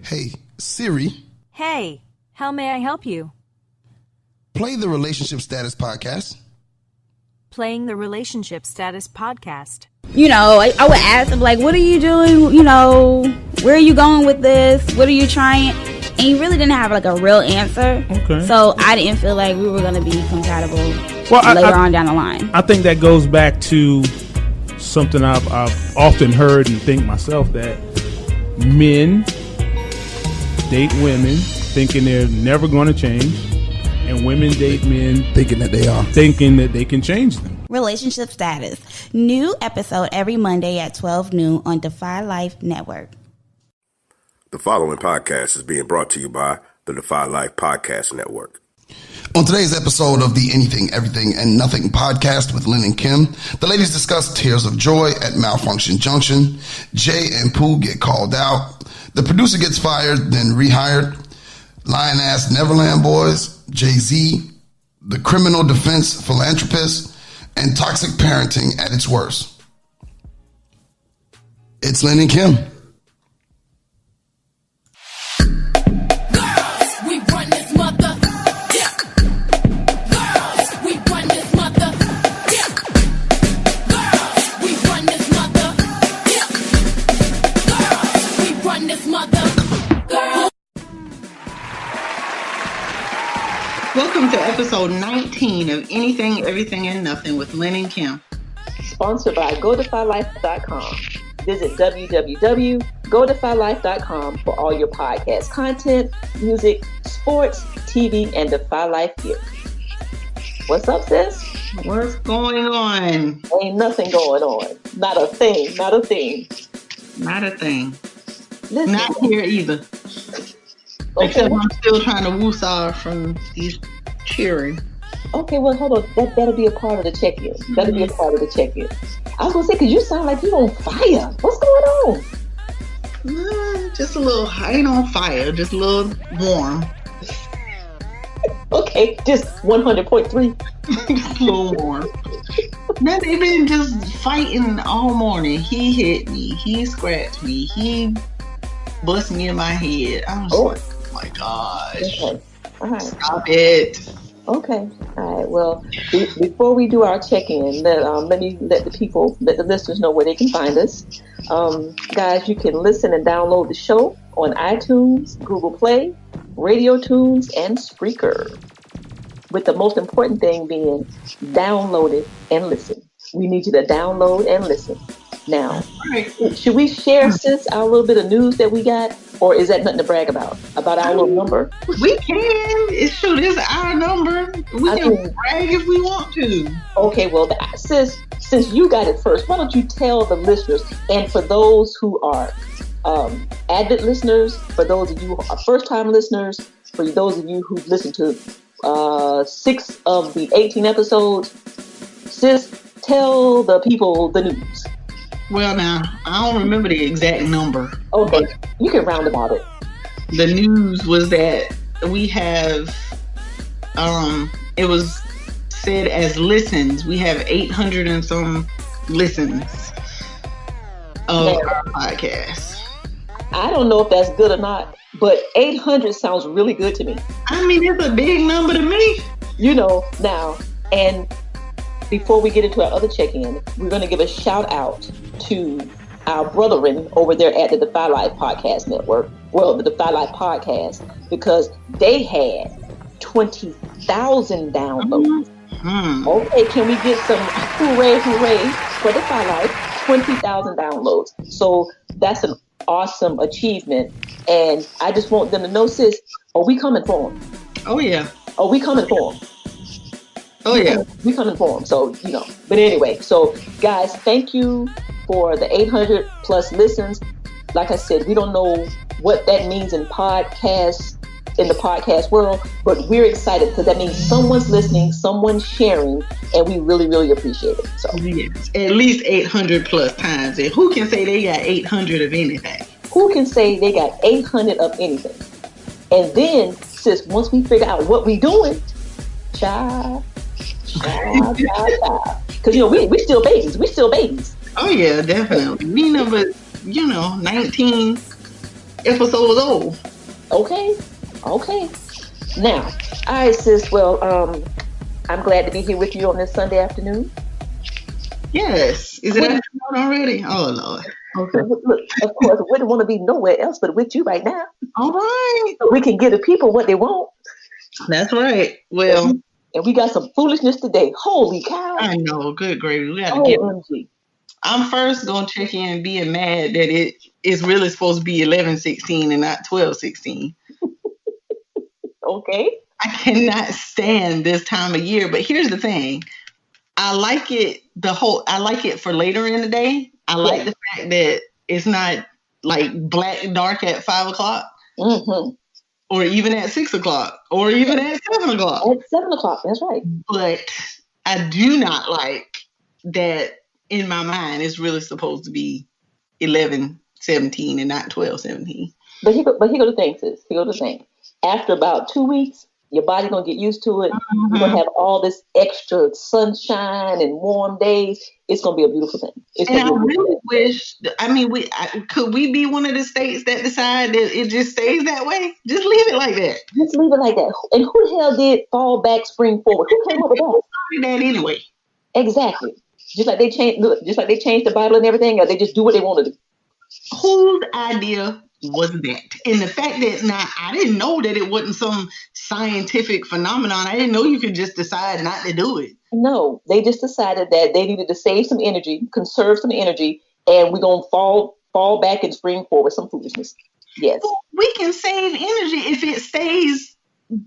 Hey, Siri. Hey, how may I help you? Play the Relationship Status Podcast. Playing the Relationship Status Podcast. You know, I would ask him, like, what are you doing? You know, where are you going with this? What are you trying? And he really didn't have, like, a real answer. Okay. So I didn't feel like we were going to be compatible later on down the line. I think that goes back to something I've often heard and think myself, that men date women thinking they're never going to change, and women date men Thinking that they are. thinking that they can change them. Relationship Status. New episode every Monday at 12 noon on Defy Life Network. The following podcast is being brought to you by the Defy Life Podcast Network. On today's episode of the Anything, Everything, and Nothing podcast with Lynn and Kim, the ladies discuss tears of joy at Malfunction Junction. Jay and Poo get called out. The producer gets fired, then rehired. Lion-ass Neverland boys, Jay-Z, the criminal defense philanthropist, and toxic parenting at its worst. It's Lynn and Kim. Welcome to episode 19 of Anything, Everything, and Nothing with Lynn and Kim. Sponsored by GoDefyLife.com. Visit www.godefylife.com for all your podcast content, music, sports, TV, and Defy Life gear. What's up, sis? What's going on? Ain't nothing going on. Not a thing. Not a thing. Not a thing. Listen. Not here either. Okay. Except I'm still trying to woosah from these cheering. Okay, well, hold on. That'll be a part of the check-in. That'll be a part of the check-in. I was going to say, because you sound like you're on fire. What's going on? Just a little, I ain't on fire, just a little warm. Okay, just 100.3. Just a little warm. Now they've been just fighting all morning. He hit me. He scratched me. He bust me in my head. I was like, oh my gosh. Okay. All right. Stop it. Okay. All right. Well, before we do our check-in, let me let the listeners know where they can find us. Guys, you can listen and download the show on iTunes, Google Play, Radio Tunes, and Spreaker. With the most important thing being download it and listen. We need you to download and listen. Now, should we share, sis, our little bit of news that we got? Or is that nothing to brag about? About our little number? We can. It's our number. We can brag if we want to. Okay, well, sis, since you got it first, why don't you tell the listeners, and for those who are avid listeners, for those of you who are first-time listeners, for those of you who've listened to 6 of the 18 episodes, sis, tell the people the news. Well, now, I don't remember the exact number. Okay, you can round about it. The news was that we have, it was said as listens. We have 800 and some listens of our podcast. I don't know if that's good or not, but 800 sounds really good to me. I mean, it's a big number to me. You know, now, and before we get into our other check-in, we're going to give a shout out to our brethren over there at the Defy Life Podcast Network. Well, the Defy Life Podcast, because they had 20,000 downloads. Okay, can we get some hooray for Defy Life? 20,000 downloads. So that's an awesome achievement. And I just want them to know, sis, are we coming for them? Oh, yeah. Are we coming for them? Oh, yeah. We coming for them. So, you know. But anyway, so guys, thank you for the 800 plus listens. Like I said, we don't know what that means in the podcast world, but we're excited because that means someone's listening, someone's sharing, and we really, really appreciate it. So yes, at least 800 plus times. And who can say they got 800 of anything? Who can say they got 800 of anything? And then, sis, once we figure out what we doing, child. Because, you know, we still babies. We still babies. Oh, yeah, definitely. We number, 19 episode was over. Okay. Now, all right, sis. Well, I'm glad to be here with you on this Sunday afternoon. Yes. Is it afternoon already? Oh, Lord. Okay. Look, of course, we wouldn't want to be nowhere else but with you right now. All right. So we can give the people what they want. That's right. Well, and we got some foolishness today. Holy cow. I know. Good gravy. We got to get OMG. I'm first going to check in being mad that it is really supposed to be 11:16 and not 12:16. Okay. I cannot stand this time of year, but here's the thing. I like it for later in the day. I like the fact that it's not like black dark at 5:00 or even at 6:00 or even at 7:00. At 7:00, that's right. But I do not like that in my mind it's really supposed to be 11:17 and not 12:17. But here go the thing, sis. Here go the thing. After about 2 weeks, your body's gonna get used to it. You're gonna have all this extra sunshine and warm days. It's gonna be a beautiful thing. And I really wish. I mean, could we be one of the states that decide that it just stays that way? Just leave it like that. Just leave it like that. And who the hell did fall back, spring forward? Who came up with that? That anyway. Exactly. Just like they changed the Bible and everything, or they just do what they want to do. Whose idea was that? And the fact that I didn't know that it wasn't some scientific phenomenon. I didn't know you could just decide not to do it. No, they just decided that they needed to save some energy, conserve some energy, and we're gonna fall back and spring forward. Some foolishness. Yes. Well, we can save energy if it stays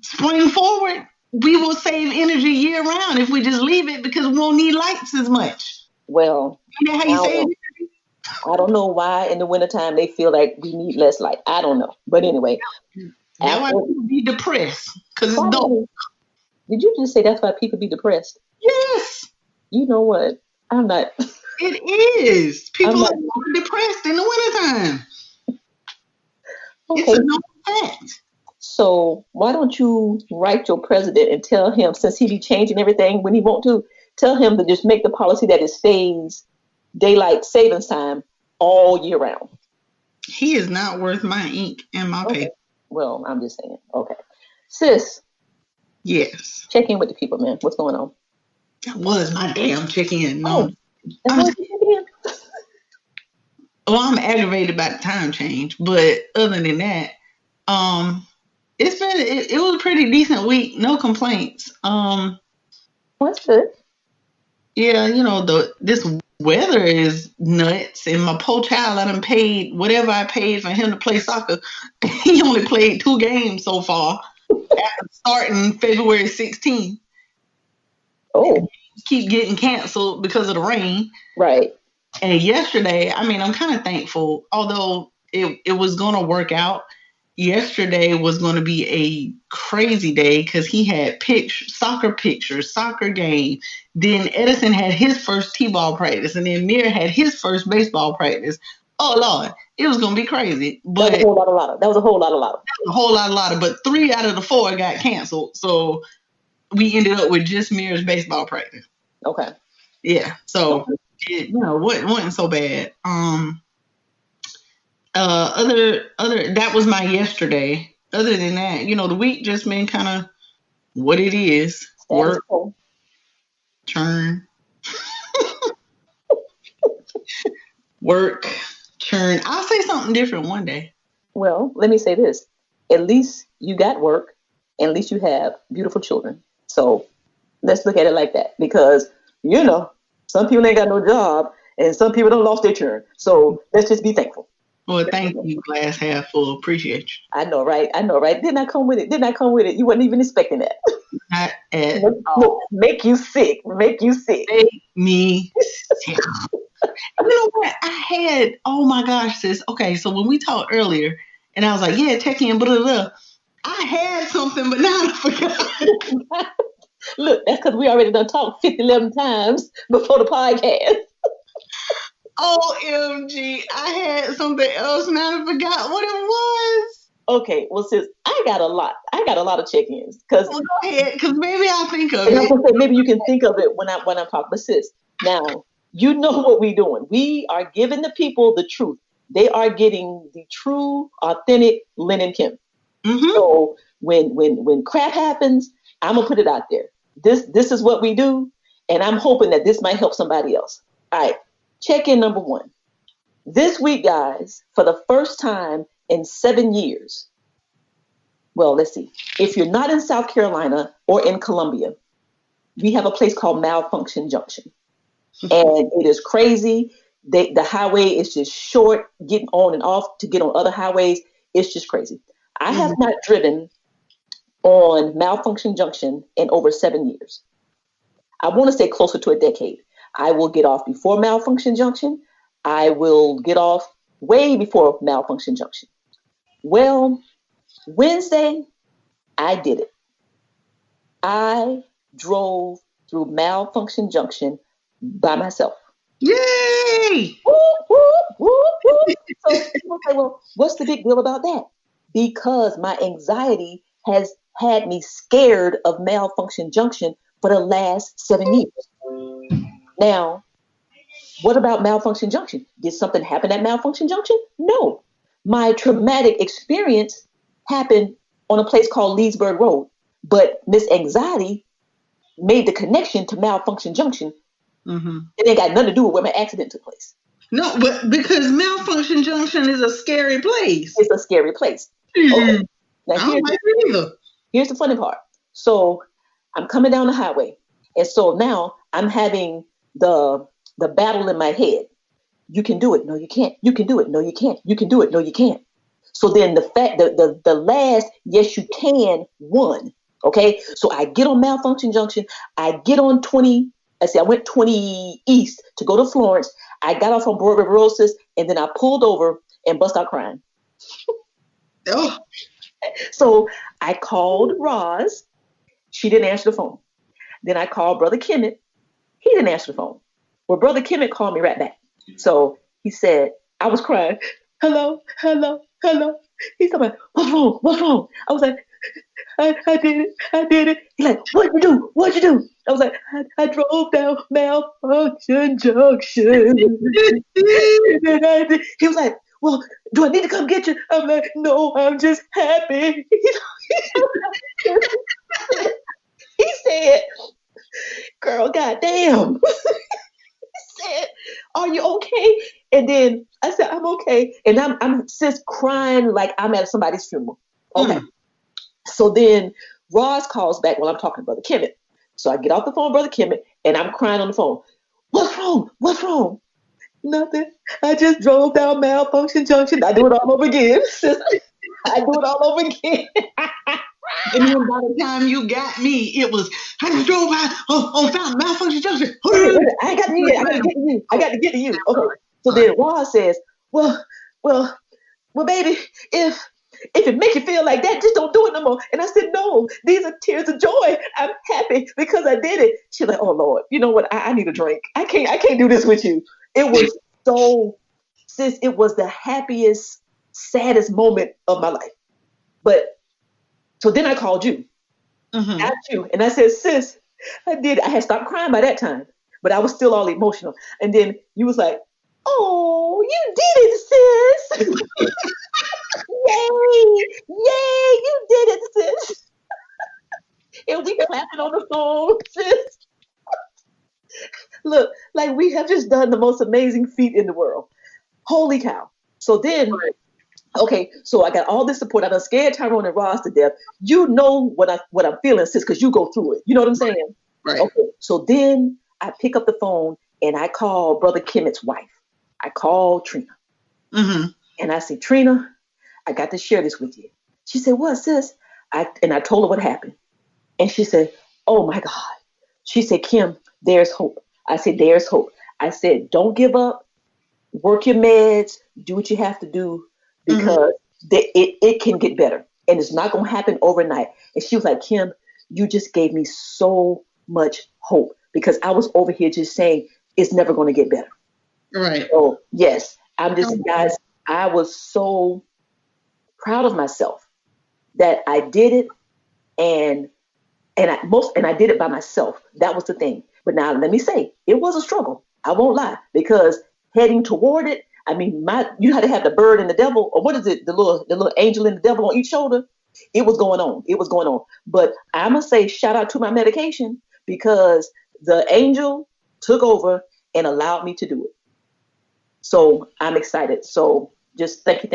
spring forward. We will save energy year round if we just leave it because we won't need lights as much. Well, you know how you save energy? I don't know why in the wintertime they feel like we need less light. I don't know. But anyway. That's why people be depressed. Because it's dark. Did you just say that's why people be depressed? Yes. You know what? I'm not. It is. People are more depressed in the wintertime. Okay. It's a known fact. So why don't you write your president and tell him, since he be changing everything when he want to, tell him to just make the policy that it stays daylight savings time all year round. He is not worth my ink and my paper. Well, I'm just saying. Okay. Sis. Yes. Check in with the people, man. What's going on? That was my damn check-in. No. Well, I'm aggravated by the time change, but other than that, it was a pretty decent week. No complaints. What's good? Yeah, this weather is nuts, and my poor child, I done paid whatever I paid for him to play soccer. He only played 2 games so far after starting February 16th. Oh. Keep getting canceled because of the rain. Right. And yesterday, I'm kind of thankful, although it was going to work out. Yesterday was going to be a crazy day because he had soccer game. Then Edison had his first t-ball practice, and then Mir had his first baseball practice. Oh, Lord, it was going to be crazy. But that was a whole lot of lotto. A whole lot of lotto, but 3 out of the 4 got canceled. So we ended up with just Mir's baseball practice. Okay. Yeah, so it wasn't so bad. That was my yesterday. Other than that, the week just been kind of what it is. Work, churn, work, churn. I'll say something different one day. Well, let me say this: at least you got work, and at least you have beautiful children. So let's look at it like that, because some people ain't got no job, and some people don't lost their churn. So let's just be thankful. Well, thank you, glass half full. Appreciate you. I know, right? Didn't I come with it? You wasn't even expecting that. Not at all. Make you sick. Make me sick. You know what? Oh my gosh, sis. Okay, so when we talked earlier, and I was like, yeah, check in, blah, blah, blah. I had something, but now I forgot. Look, that's because we already done talked 11 times before the podcast. OMG, I had something else, now I forgot what it was. Okay, well, sis, I got a lot of check-ins. Well, go ahead, because maybe I'll think of it. I was gonna say, maybe you can think of it when I'm talking. But sis, now, you know what we're doing. We are giving the people the truth. they are getting the true, authentic Lynn and Kim. Mm-hmm. So when crap happens, I'm gonna put it out there. This is what we do, and I'm hoping that this might help somebody else. All right, check-in number 1. This week, guys, for the first time in 7 years. Well, let's see. If you're not in South Carolina or in Columbia, we have a place called Malfunction Junction, and it is crazy. The highway is just short, getting on and off to get on other highways. It's just crazy. I have not driven on Malfunction Junction in over 7 years. I want to say closer to a decade. I will get off before Malfunction Junction. I will get off way before Malfunction Junction. Well, Wednesday, I did it. I drove through Malfunction Junction by myself. Yay! Whoop, whoop, whoop, whoop. So people say, well, what's the big deal about that? Because my anxiety has had me scared of Malfunction Junction for the last 7 years. Now, what about Malfunction Junction? Did something happen at Malfunction Junction? No. My traumatic experience happened on a place called Leesburg Road. But Miss Anxiety made the connection to Malfunction Junction. Mm-hmm. It ain't got nothing to do with where my accident took place. No, but because Malfunction Junction is a scary place. It's a scary place. Mm-hmm. Okay. Now I don't like it either. here's the funny part. So I'm coming down the highway. And so now I'm having the battle in my head. You can do it. No, you can't. You can do it. No, you can't. You can do it. No, you can't. So then the last yes you can won. Okay. So I get on Malfunction Junction. I get on 20. I went 20 east to go to Florence. I got off on Broadway Road, and then I pulled over and bust out crying. Oh. So I called Roz. She didn't answer the phone. Then I called Brother Kemet. He didn't answer the phone. Well, Brother Kemet called me right back. So he said, I was crying. Hello, hello, hello. He's talking about, what's wrong? What's wrong? I was like, I did it. He's like, what'd you do? What'd you do? I was like, I drove down Malfunction Junction. He was like, well, do I need to come get you? I'm like, no, I'm just happy. He said, girl, goddamn. He said, are you okay? And then I said, I'm okay. And I'm just crying like I'm at somebody's funeral. Okay. So then Roz calls back while I'm talking to Brother Kemet. So I get off the phone, Brother Kemet, and I'm crying on the phone. What's wrong? What's wrong? Nothing. I just drove down Malfunction Junction. I do it all over again. I do it all over again. And then by the time you got me, it was, I just drove by on Malfunction Junction. I got to get to you. Okay. So then Roz says, well, baby, if it makes you feel like that, just don't do it no more. And I said, no, these are tears of joy. I'm happy because I did it. She's like, oh Lord, you know what? I need a drink. I can't do this with you. It was so, sis, it was the happiest, saddest moment of my life. But so then I called you, not you. And I said, sis, I did. I had stopped crying by that time, but I was still all emotional. And then you was like, oh, you did it, sis. Yay, you did it, sis. And we clapping on the phone, sis. Look, like we have just done the most amazing feat in the world. Holy cow. So then, okay, so I got all this support. I done scared Tyrone and Roz to death. You know what I'm feeling, sis, because you go through it. You know what I'm saying? Right. Okay, so then I pick up the phone and I call Brother Kemet's wife. I call Trina. And I say, Trina, I got to share this with you. She said, what, sis? I told her what happened. And she said, oh my God. She said, Kim, there's hope. I said, there's hope. I said, don't give up. Work your meds. Do what you have to do because it can get better. And it's not going to happen overnight. And she was like, Kim, you just gave me so much hope because I was over here just saying it's never going to get better. Right. So, yes, guys, I was so proud of myself that I did it and I did it by myself. That was the thing. But now let me say, it was a struggle. I won't lie, because heading toward it, I mean, you had to have the bird and the devil, or what is it? The little angel and the devil on each shoulder. It was going on. It was going on. But I'm gonna say shout out to my medication because the angel took over and allowed me to do it. So I'm excited. So just thank you.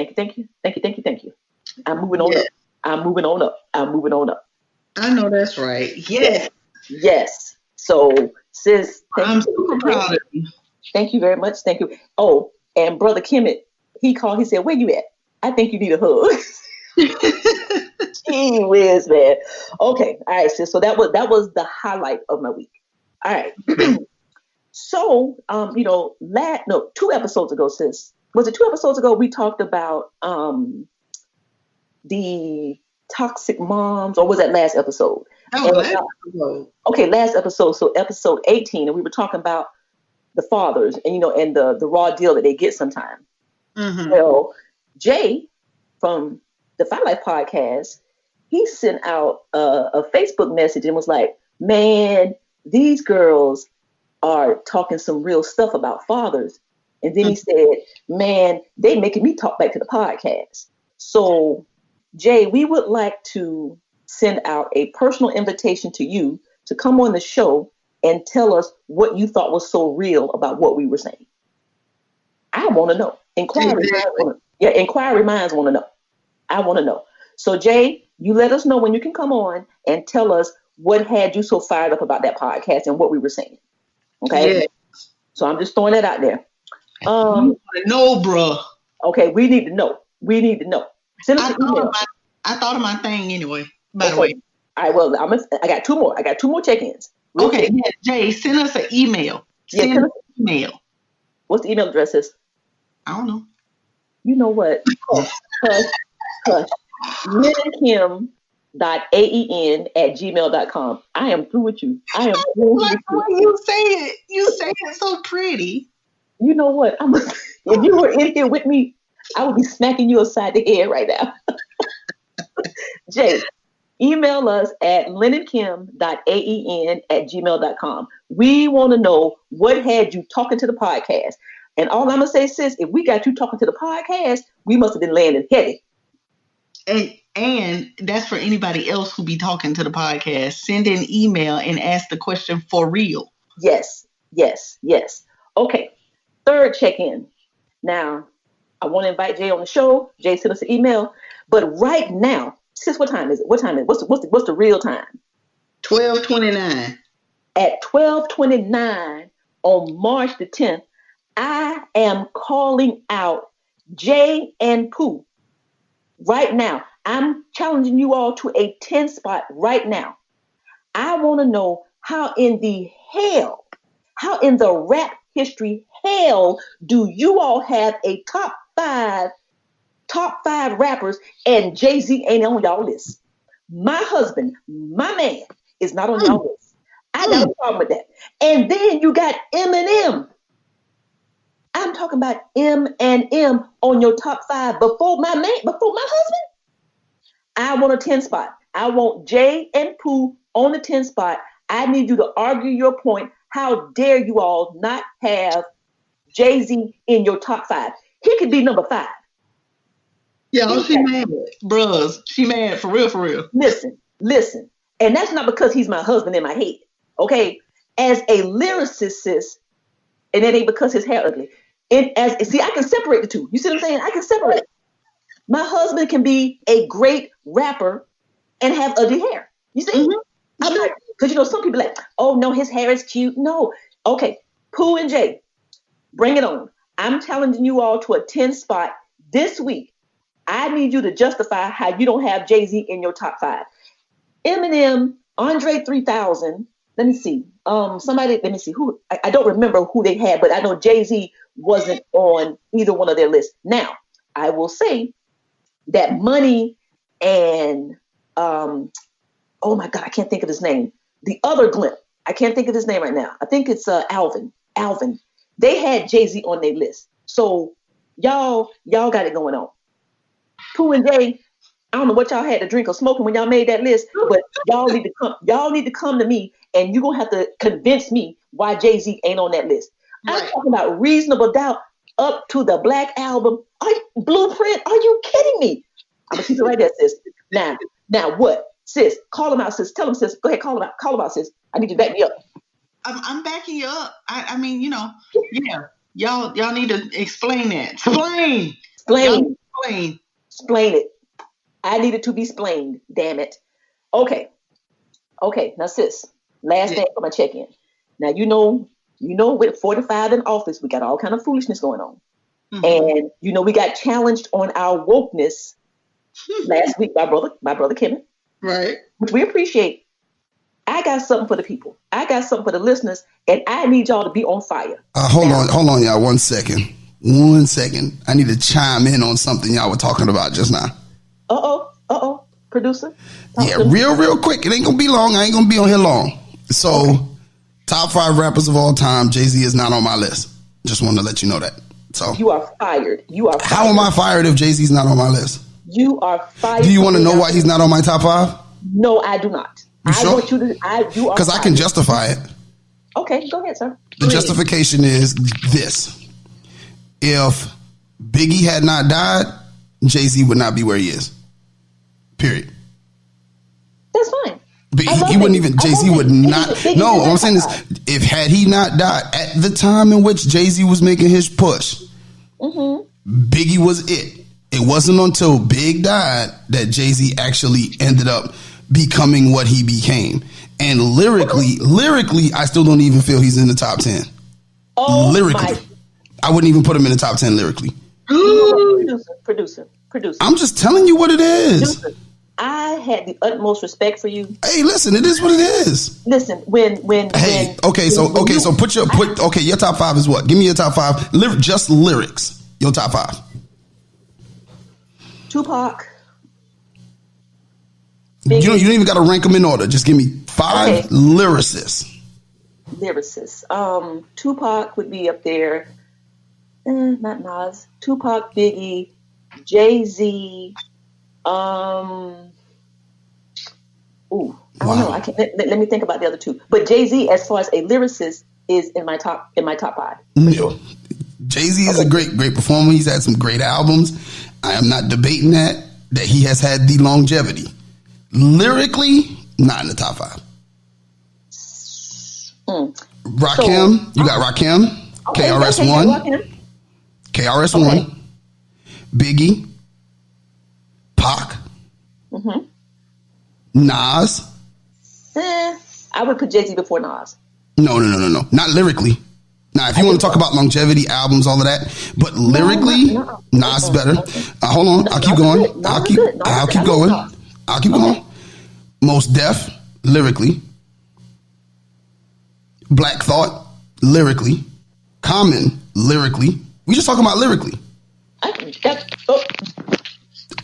I'm moving on up. I'm moving on up. I know that's right. Yes. Yes. So sis, I'm super proud of you. Thank you very much. Thank you. Oh, and Brother Kemet, he called. He said, "Where you at? I think you need a hug." Gee whiz, man. Okay, all right, sis. So that was the highlight of my week. All right. So, 2 episodes ago, sis. Was it 2 episodes ago? We talked about the toxic moms, or was that last episode? Last episode. Okay, last episode. So episode 18, and we were talking about the fathers, and and the raw deal that they get sometimes. Mm-hmm. Well, Jay from the Fight Life podcast, he sent out a Facebook message and was like, "Man, these girls are talking some real stuff about fathers." And then he said, "Man, they making me talk back to the podcast." So, Jay, we would like to send out a personal invitation to you to come on the show and tell us what you thought was so real about what we were saying. I want to know. Inquiry minds want to know. I want to know. So, Jay, you let us know when you can come on and tell us what had you so fired up about that podcast and what we were saying. Okay? Yeah. So I'm just throwing that out there. No, bruh. Okay, we need to know. Send us an email. I thought of my thing anyway, by the way. All right, well, I got 2 more. I got 2 more check-ins. Okay, yeah, Jay, send us an email. Send us an email. What's the email address? Is? I don't know. You know what? Hush. LynnandKim.aen@gmail.com. I am through with you. I am through with you. You say it. You say it so pretty. You know what? If you were in here with me, I would be smacking you upside the head right now. Jay, email us at lynnandkim.aen@gmail.com. We want to know what had you talking to the podcast. And all I'm going to say, sis, if we got you talking to the podcast, we must have been landing heavy. And that's for anybody else who be talking to the podcast. Send an email and ask the question for real. Yes. Okay. 3rd check-in. Now, I want to invite Jay on the show. Jay sent us an email. But right now, sis, what time is it? What's the real time? 12:29. At 12:29 on March the 10th, I am calling out Jay and Pooh. Right now, I'm challenging you all to a 10 spot right now. I want to know how in the rap history hell do you all have a top five rappers and Jay-Z ain't on y'all list? My husband, my man, is not on y'all list. I got a problem with that. And then you got Eminem. I'm talking about M on your top 5 before my husband. I want a 10 spot. I want Jay and Pooh on the 10 spot. I need you to argue your point. How dare you all not have Jay-Z in your top 5? He could be number 5. Yeah, she mad. Bruh, she mad for real. Listen. And that's not because he's my husband in my head. Okay? As a lyricist, sis, and it ain't because his hair ugly. I can separate the two. You see what I'm saying? I can separate. My husband can be a great rapper and have ugly hair. You see? Mm-hmm. I'm not, because some people like, oh no, his hair is cute. No. Okay. Pooh and Jay, bring it on. I'm challenging you all to a 10 spot this week. I need you to justify how you don't have Jay-Z in your top 5. Eminem, Andre 3000. Let me see. Let me see who. I don't remember who they had, but I know Jay-Z wasn't on either one of their lists. Now, I will say that Money and oh my God, I can't think of his name. The other Glimp, I can't think of his name right now. I think it's Alvin. They had Jay-Z on their list. So y'all got it going on. Pooh and Jay, I don't know what y'all had to drink or smoking when y'all made that list, but y'all need to come. Y'all need to come to me, and you're gonna have to convince me why Jay-Z ain't on that list. I'm talking about Reasonable Doubt. up to the Black Album. Blueprint? Are you kidding me? I'm gonna keep it right there, sis. Now what? Sis, call him out, sis. Tell him, sis. Go ahead, call him out. Call him out, sis. I need you to back me up. I'm backing you up. I mean, yeah. Y'all need to explain that. Explain it. I needed to be explained. Damn it. Okay. Now, sis. Last thing for my check-in. Now with 45 in office, we got all kind of foolishness going on, and we got challenged on our wokeness last week by brother Kevin, right? Which we appreciate. I got something for the people. I got something for the listeners, and I need y'all to be on fire. Hold on, y'all. 1 second. I need to chime in on something y'all were talking about just now. Uh-oh. Producer? Real quick. It ain't going to be long. I ain't going to be on here long. So, top 5 rappers of all time, Jay-Z is not on my list. Just wanted to let you know that. So you are fired. How am I fired if Jay-Z's not on my list? You are fired. Do you want to know why he's not on my top 5? No, I do not. You sure? I want you to. You are because I can justify it. Okay, go ahead, sir. The justification is this: if Biggie had not died, Jay-Z would not be where he is. Period. That's fine. But he wouldn't even. Jay-Z would not. No, what I'm saying is, had he not died at the time in which Jay-Z was making his push, Biggie was it. It wasn't until Big died that Jay-Z actually ended up becoming what he became. And lyrically, I still don't even feel he's in the top 10. Lyrically. I wouldn't even put him in the top 10 lyrically. Producer. I'm just telling you what it is. Producer. I had the utmost respect for you. Hey, listen, it is what it is. Listen, your top 5 is what? Give me your top 5. Just lyrics. Your top 5. Tupac. You don't even got to rank them in order. Just give me 5 lyricists. Tupac would be up there. Not Nas. Tupac, Biggie, Jay-Z. I don't know. I can't. Let me think about the other 2. But Jay-Z, as far as a lyricist, is in my top 5. Sure. Jay-Z is a great performer. He's had some great albums. I am not debating that he has had the longevity. Lyrically, not in the top 5. Rakim, you got Rakim, KRS-One, KRS-One, Biggie, Pac, Nas. I would put Jay-Z before Nas. No. Not lyrically. Now, if you want to talk about longevity, albums, all of that, but lyrically, Nas is better. Hold on, I'll keep going. I'll keep going. Most Def, lyrically. Black Thought, lyrically. Common, lyrically. We just talking about lyrically.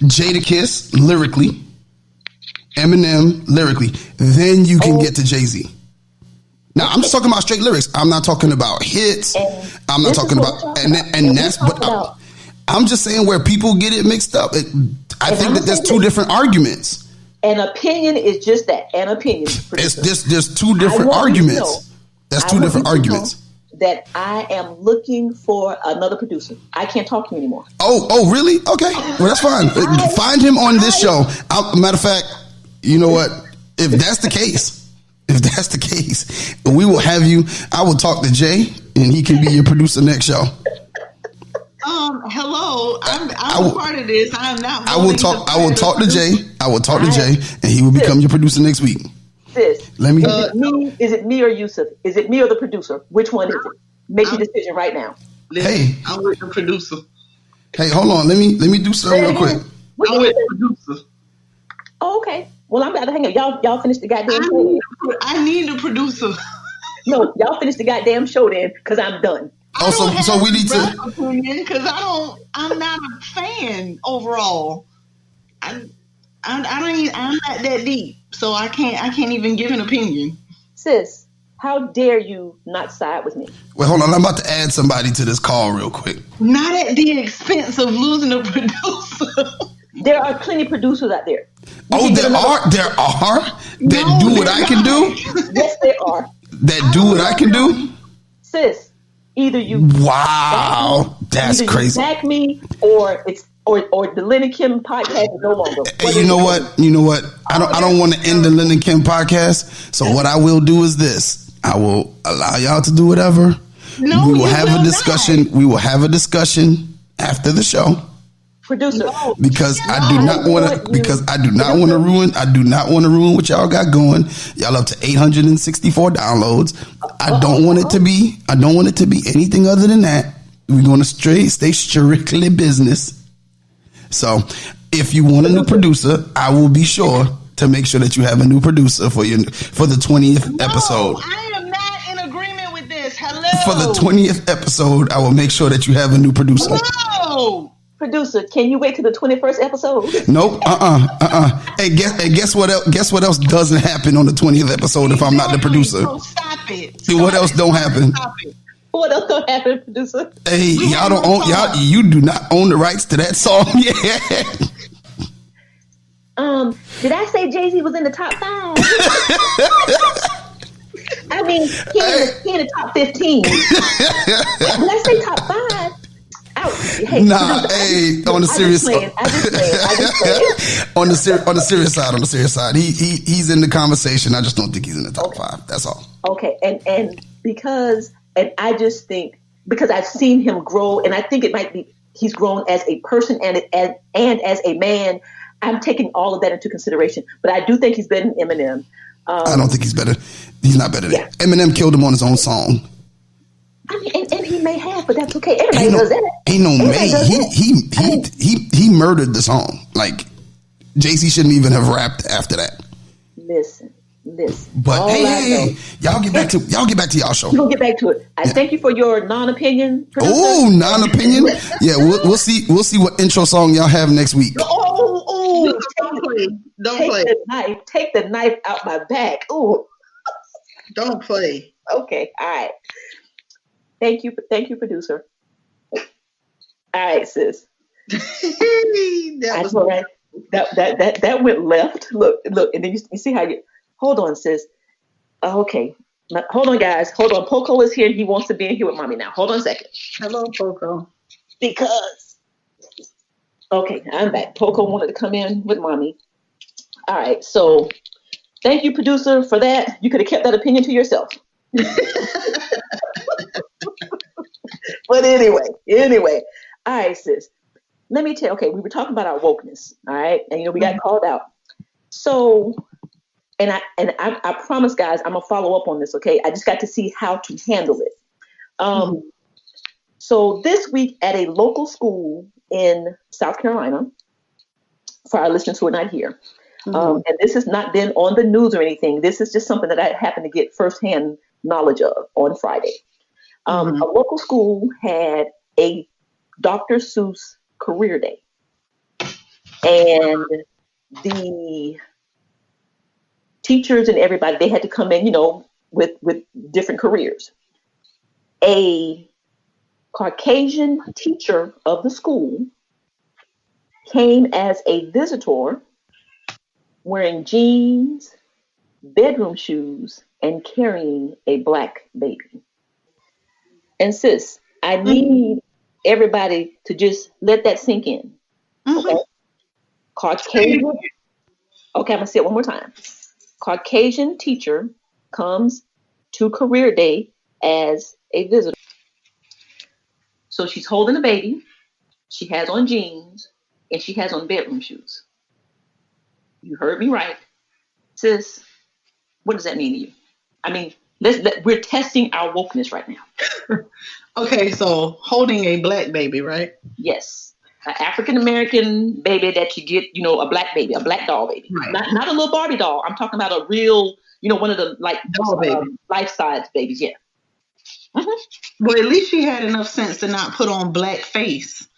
Jadakiss, lyrically. Eminem, lyrically. Then you can get to Jay-Z. Now, I'm just talking about straight lyrics. I'm not talking about hits. I'm not talking about, I'm just saying where people get it mixed up. I think that there's 2 different arguments. An opinion is just that, an opinion. There's 2 different arguments. That's 2 different arguments. That I am looking for another producer. I can't talk to you anymore. Oh, really? Okay. Well, that's fine. Find him on this show. Matter of fact, you know what? If that's the case, we will have you. I will talk to Jay, and he can be your producer next show. Hello. I'm a part of this. I am not. I will talk to Jay. And he will become your producer next week. Is it me or Yusuf? Is it me or the producer? Which one is it? Make your decision right now. Hey, I'm with the producer. Hey, hold on. Let me do something real quick. I'm with the producer. Oh, okay. Well, I'm about to hang up. Y'all finish the goddamn show. I need a producer. No, y'all finish the goddamn show then, because I'm done. So we need to. Because I'm not a fan overall. I'm not that deep, so I can't even give an opinion. Sis, how dare you not side with me? Well, hold on. I'm about to add somebody to this call real quick. Not at the expense of losing a producer. There are plenty of producers out there. There are that do what I can do. Yes, there are. That do what I can do. Sis, either you. Wow. That's Either crazy. You back me, or it's or the Lynn and Kim podcast is no longer. Hey, you know what? You know what? I don't want to end the Lynn and Kim podcast. So what I will do is this: I will allow y'all to do whatever. No, we will you have will a discussion. not. We will have a discussion after the show. Producer, Because I do not want to ruin. I do not want to ruin what y'all got going. Y'all up to 864 downloads. I don't want it to be. I don't want it to be anything other than that. We're going to stay strictly business. So, if you want a new producer, I will be sure to make sure that you have a new producer for the 20th episode. I am not in agreement with this. Hello. For the 20th episode, I will make sure that you have a new producer. No. Producer, can you wait till the 21st episode? Nope. Hey, guess what else? Guess what else doesn't happen on the 20th episode if I'm not the producer? So stop it. What else don't happen? Stop it. What else gonna happen, producer? Hey, y'all don't own y'all. You do not own the rights to that song yet. Did I say Jay-Z was in the top 5? I mean, he in the top 15. Did I say top 5? Hey, nah, hey, on the serious I just playing. on the serious side, he's in the conversation. I just don't think he's in the top 5. That's all. Okay, and I just think because I've seen him grow, and I think it might be he's grown as a person and as a man. I'm taking all of that into consideration, but I do think he's better than Eminem. I don't think he's better. He's not better than Eminem. Killed him on his own song. I mean, and he may have, but that's okay. Everybody does that. Ain't no May. He murdered the song. Like Jay-Z shouldn't even have rapped after that. Listen. But hey, y'all get back to y'all show. We're gonna get back to it. I thank you for your non-opinion. Oh, non-opinion. Yeah, we'll see what intro song y'all have next week. Oh, don't play. Take the knife out my back. Ooh. Don't play. Okay, all right. Thank you, producer. All right, sis. That went left. Look, and then you see how you. Hold on, sis. Okay, hold on, guys. Hold on. Poco is here, and he wants to be in here with mommy now. Hold on a second. Hello, Poco. Because. Okay, I'm back. Poco wanted to come in with mommy. All right, so thank you, producer, for that. You could have kept that opinion to yourself. But anyway. All right, sis. Let me tell you, okay, we were talking about our wokeness, all right? And, we got called out. So, and I promise, guys, I'm going to follow up on this, okay? I just got to see how to handle it. So this week at a local school in South Carolina, for our listeners who are not here, and this has not been on the news or anything. This is just something that I happened to get firsthand knowledge of on Friday. A local school had a Dr. Seuss career day. And the teachers and everybody, they had to come in, with different careers. A Caucasian teacher of the school came as a visitor wearing jeans, bedroom shoes, and carrying a black baby. And sis, I need everybody to just let that sink in. Okay? Caucasian. Okay, I'm gonna say it one more time. Caucasian teacher comes to career day as a visitor. So she's holding a baby, she has on jeans, and she has on bedroom shoes. You heard me right. Sis, what does that mean to you? I mean, we're testing our wokeness right now. Okay, so holding a black baby, right? Yes. An African-American baby that you get, a black baby, a black doll baby. Right. Not a little Barbie doll. I'm talking about a real, one of the doll baby. Life-size babies, yeah. Well, at least she had enough sense to not put on black face,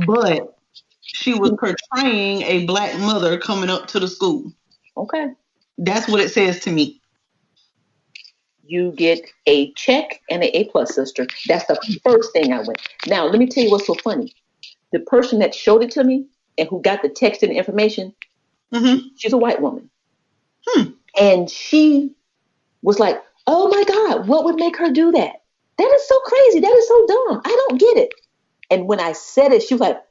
but she was portraying a black mother coming up to the school. Okay. That's what it says to me. You get a check and an A+, sister. That's the first thing I went. Now, let me tell you what's so funny. The person that showed it to me and who got the text and the information, she's a white woman. And she was like, oh my God, what would make her do that? That is so crazy. That is so dumb. I don't get it. And when I said it, she was like,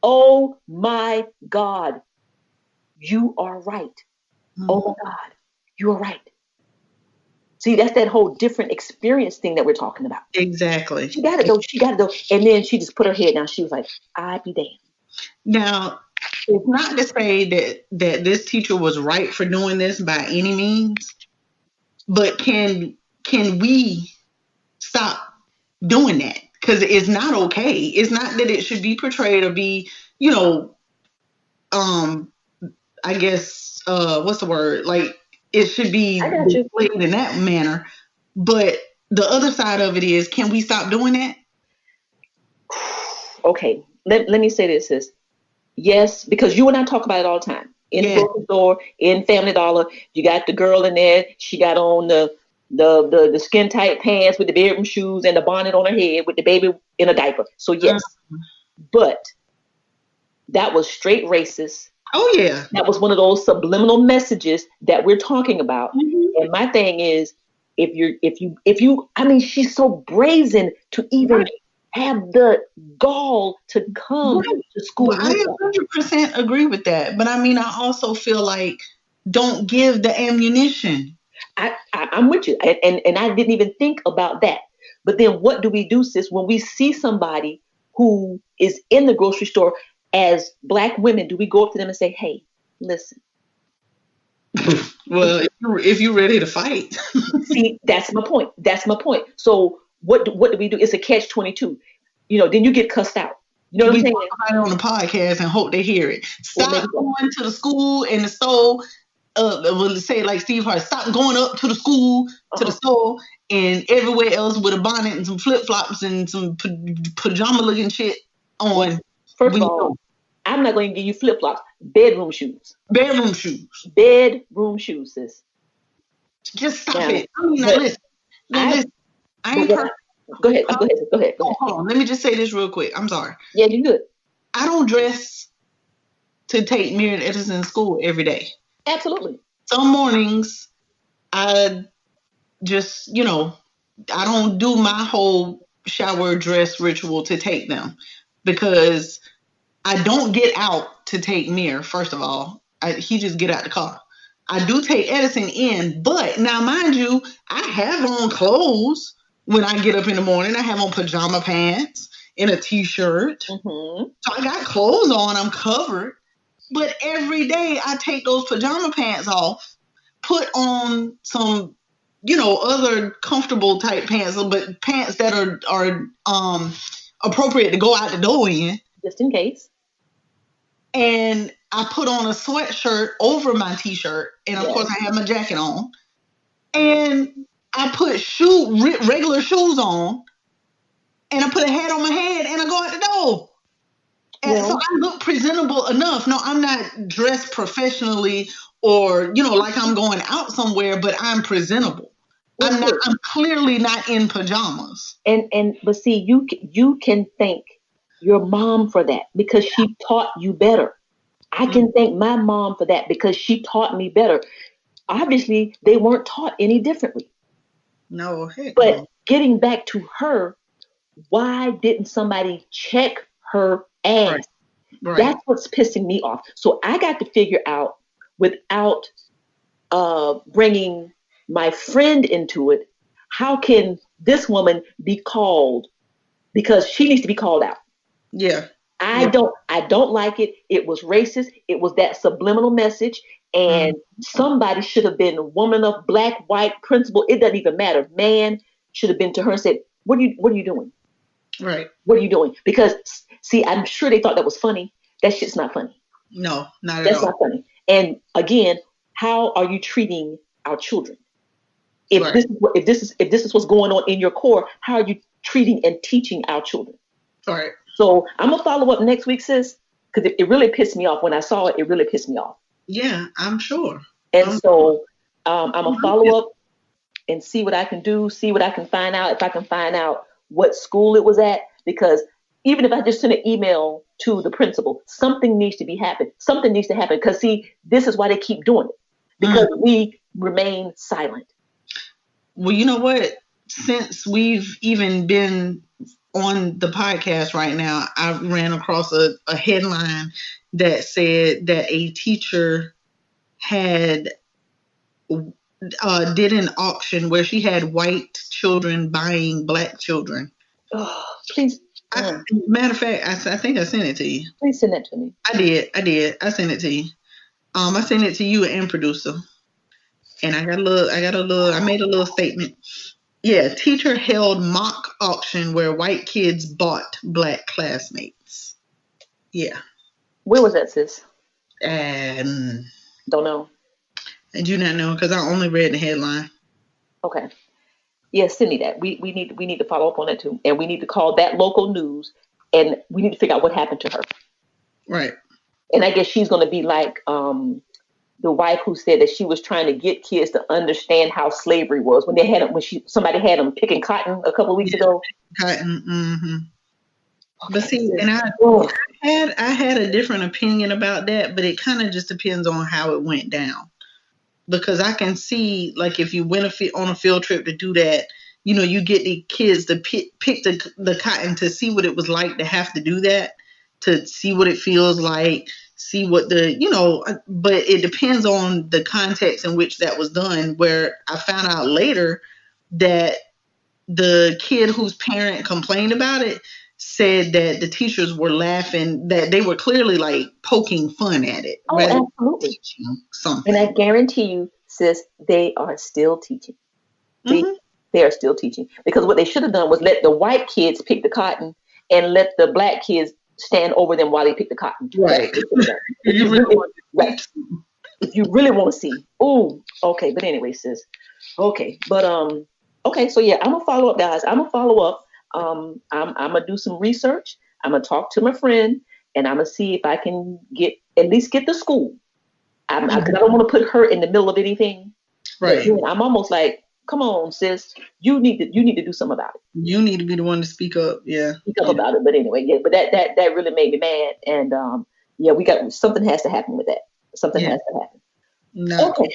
oh my God, you are right. Oh my God, you are right. See, that's that whole different experience thing that we're talking about. Exactly. She got it though. She got it though. And then she just put her head down. She was like, I be damned. Now, it's not to say that this teacher was right for doing this by any means, but can we stop doing that? Because it's not okay. It's not that it should be portrayed or be, I guess, what's the word? Like, it should be displayed in that manner. But the other side of it is, can we stop doing that? Okay, let me say this, sis. Yes, because you and I talk about it all the time. In the grocery store, in Family Dollar, you got the girl in there. She got on the skin tight pants with the bedroom shoes and the bonnet on her head with the baby in a diaper. So yes, but that was straight racist. Oh yeah, that was one of those subliminal messages that we're talking about. Mm-hmm. And my thing is, if you, I mean, she's so brazen to even have the gall to come to school. Well, I 100% agree with that. But I mean, I also feel like don't give the ammunition. I'm with you. And I didn't even think about that. But then what do we do, sis, when we see somebody who is in the grocery store as Black women? Do we go up to them and say, hey, listen? Well, if you're ready to fight. See, that's my point. So what do we do? It's a catch-22. Then you get cussed out. You know what I'm saying? We talk about it on the podcast and hope they hear it. Stop going to the school and the store. We'll say like Steve Harvey, stop going up to the school, to the store, and everywhere else with a bonnet and some flip-flops and some pajama-looking shit on. First of all, I'm not going to give you flip-flops. Bedroom shoes. Bedroom shoes, sis. Just stop it. I mean, listen. I ain't perfect. Go ahead. Hold on. Let me just say this real quick. I'm sorry. Yeah, you're good. I don't dress to take Miriam Edison to school every day. Absolutely. Some mornings, I just, I don't do my whole shower dress ritual to take them because I don't get out to take Mir. First of all, he just get out the car. I do take Edison in, but now mind you, I have on clothes when I get up in the morning. I have on pajama pants and a t-shirt. Mm-hmm. So I got clothes on. I'm covered. But every day I take those pajama pants off, put on some, other comfortable type pants, but pants that are appropriate to go out the door in. Just in case. And I put on a sweatshirt over my t-shirt. And of course I have my jacket on. And I put regular shoes on. And I put a hat on my head and I go out the door. And so I look presentable enough. No, I'm not dressed professionally or, like I'm going out somewhere, but I'm presentable. I'm clearly not in pajamas. But see, you can thank your mom for that because she taught you better. I can thank my mom for that because she taught me better. Obviously, they weren't taught any differently. No. But getting back to her, why didn't somebody check her ass? Right. That's what's pissing me off. So I got to figure out, without bringing my friend into it, how can this woman be called? Because she needs to be called out. Yeah. I don't like it. It was racist. It was that subliminal message. And somebody should have been woman of Black, white, principal. It doesn't even matter. Man should have been to her and said, what are you doing? Right. What are you doing? Because, see, I'm sure they thought that was funny. That shit's not funny. No, not at all. That's not funny. And again, how are you treating our children? If this is what's going on in your core, how are you treating and teaching our children? All right. So I'm gonna follow up next week, sis, because it really pissed me off when I saw it. It really pissed me off. Yeah, I'm sure. And I'm gonna follow up and see what I can do. See what I can find out. If I can find out what school it was at, because even if I just send an email to the principal, something needs to happen. Something needs to happen. Because see, this is why they keep doing it. Because we remain silent. Well, you know what? Since we've even been on the podcast right now, I ran across a headline that said that a teacher had did an auction where she had white children buying black children. Oh, please. Matter of fact, I think I sent it to you. Please send that to me. I did. I sent it to you. I sent it to you and producer. And I made a little statement. Yeah, teacher held mock auction where white kids bought black classmates. Yeah. Where was that, sis? And Don't know. I do not know because I only read the headline. Okay. Yeah, send me that. We need to follow up on that too. And we need to call that local news and we need to figure out what happened to her. Right. And I guess she's gonna be like the wife who said that she was trying to get kids to understand how slavery was somebody had them picking cotton a couple of weeks ago. Cotton. Mm-hmm. But see, and I had a different opinion about that, but it kind of just depends on how it went down. Because I can see, like, if you went on a field trip to do that, you know, you get the kids to pick the cotton to see what it was like to have to do that, to see what it feels like, see what but it depends on the context in which that was done, where I found out later that the kid whose parent complained about it said that the teachers were laughing, that they were clearly like poking fun at it. Oh, absolutely. Something. And I guarantee you, sis, they are still teaching. They are still teaching. Because what they should have done was let the white kids pick the cotton and let the black kids stand over them while they pick the cotton. Right. If you really want to see. Oh, okay. But anyway, sis. Okay. But okay, so yeah, I'm gonna follow up, guys. I'm gonna follow up. I'm gonna do some research. I'm gonna talk to my friend, and I'm gonna see if I can at least get the school. Because I don't want to put her in the middle of anything. Right. I'm almost like, come on, sis, you need to do something about it. You need to be the one to speak up. Yeah. Speak up about it. But anyway, yeah. But that really made me mad, and yeah, something has to happen with that. Something has to happen. No. Okay.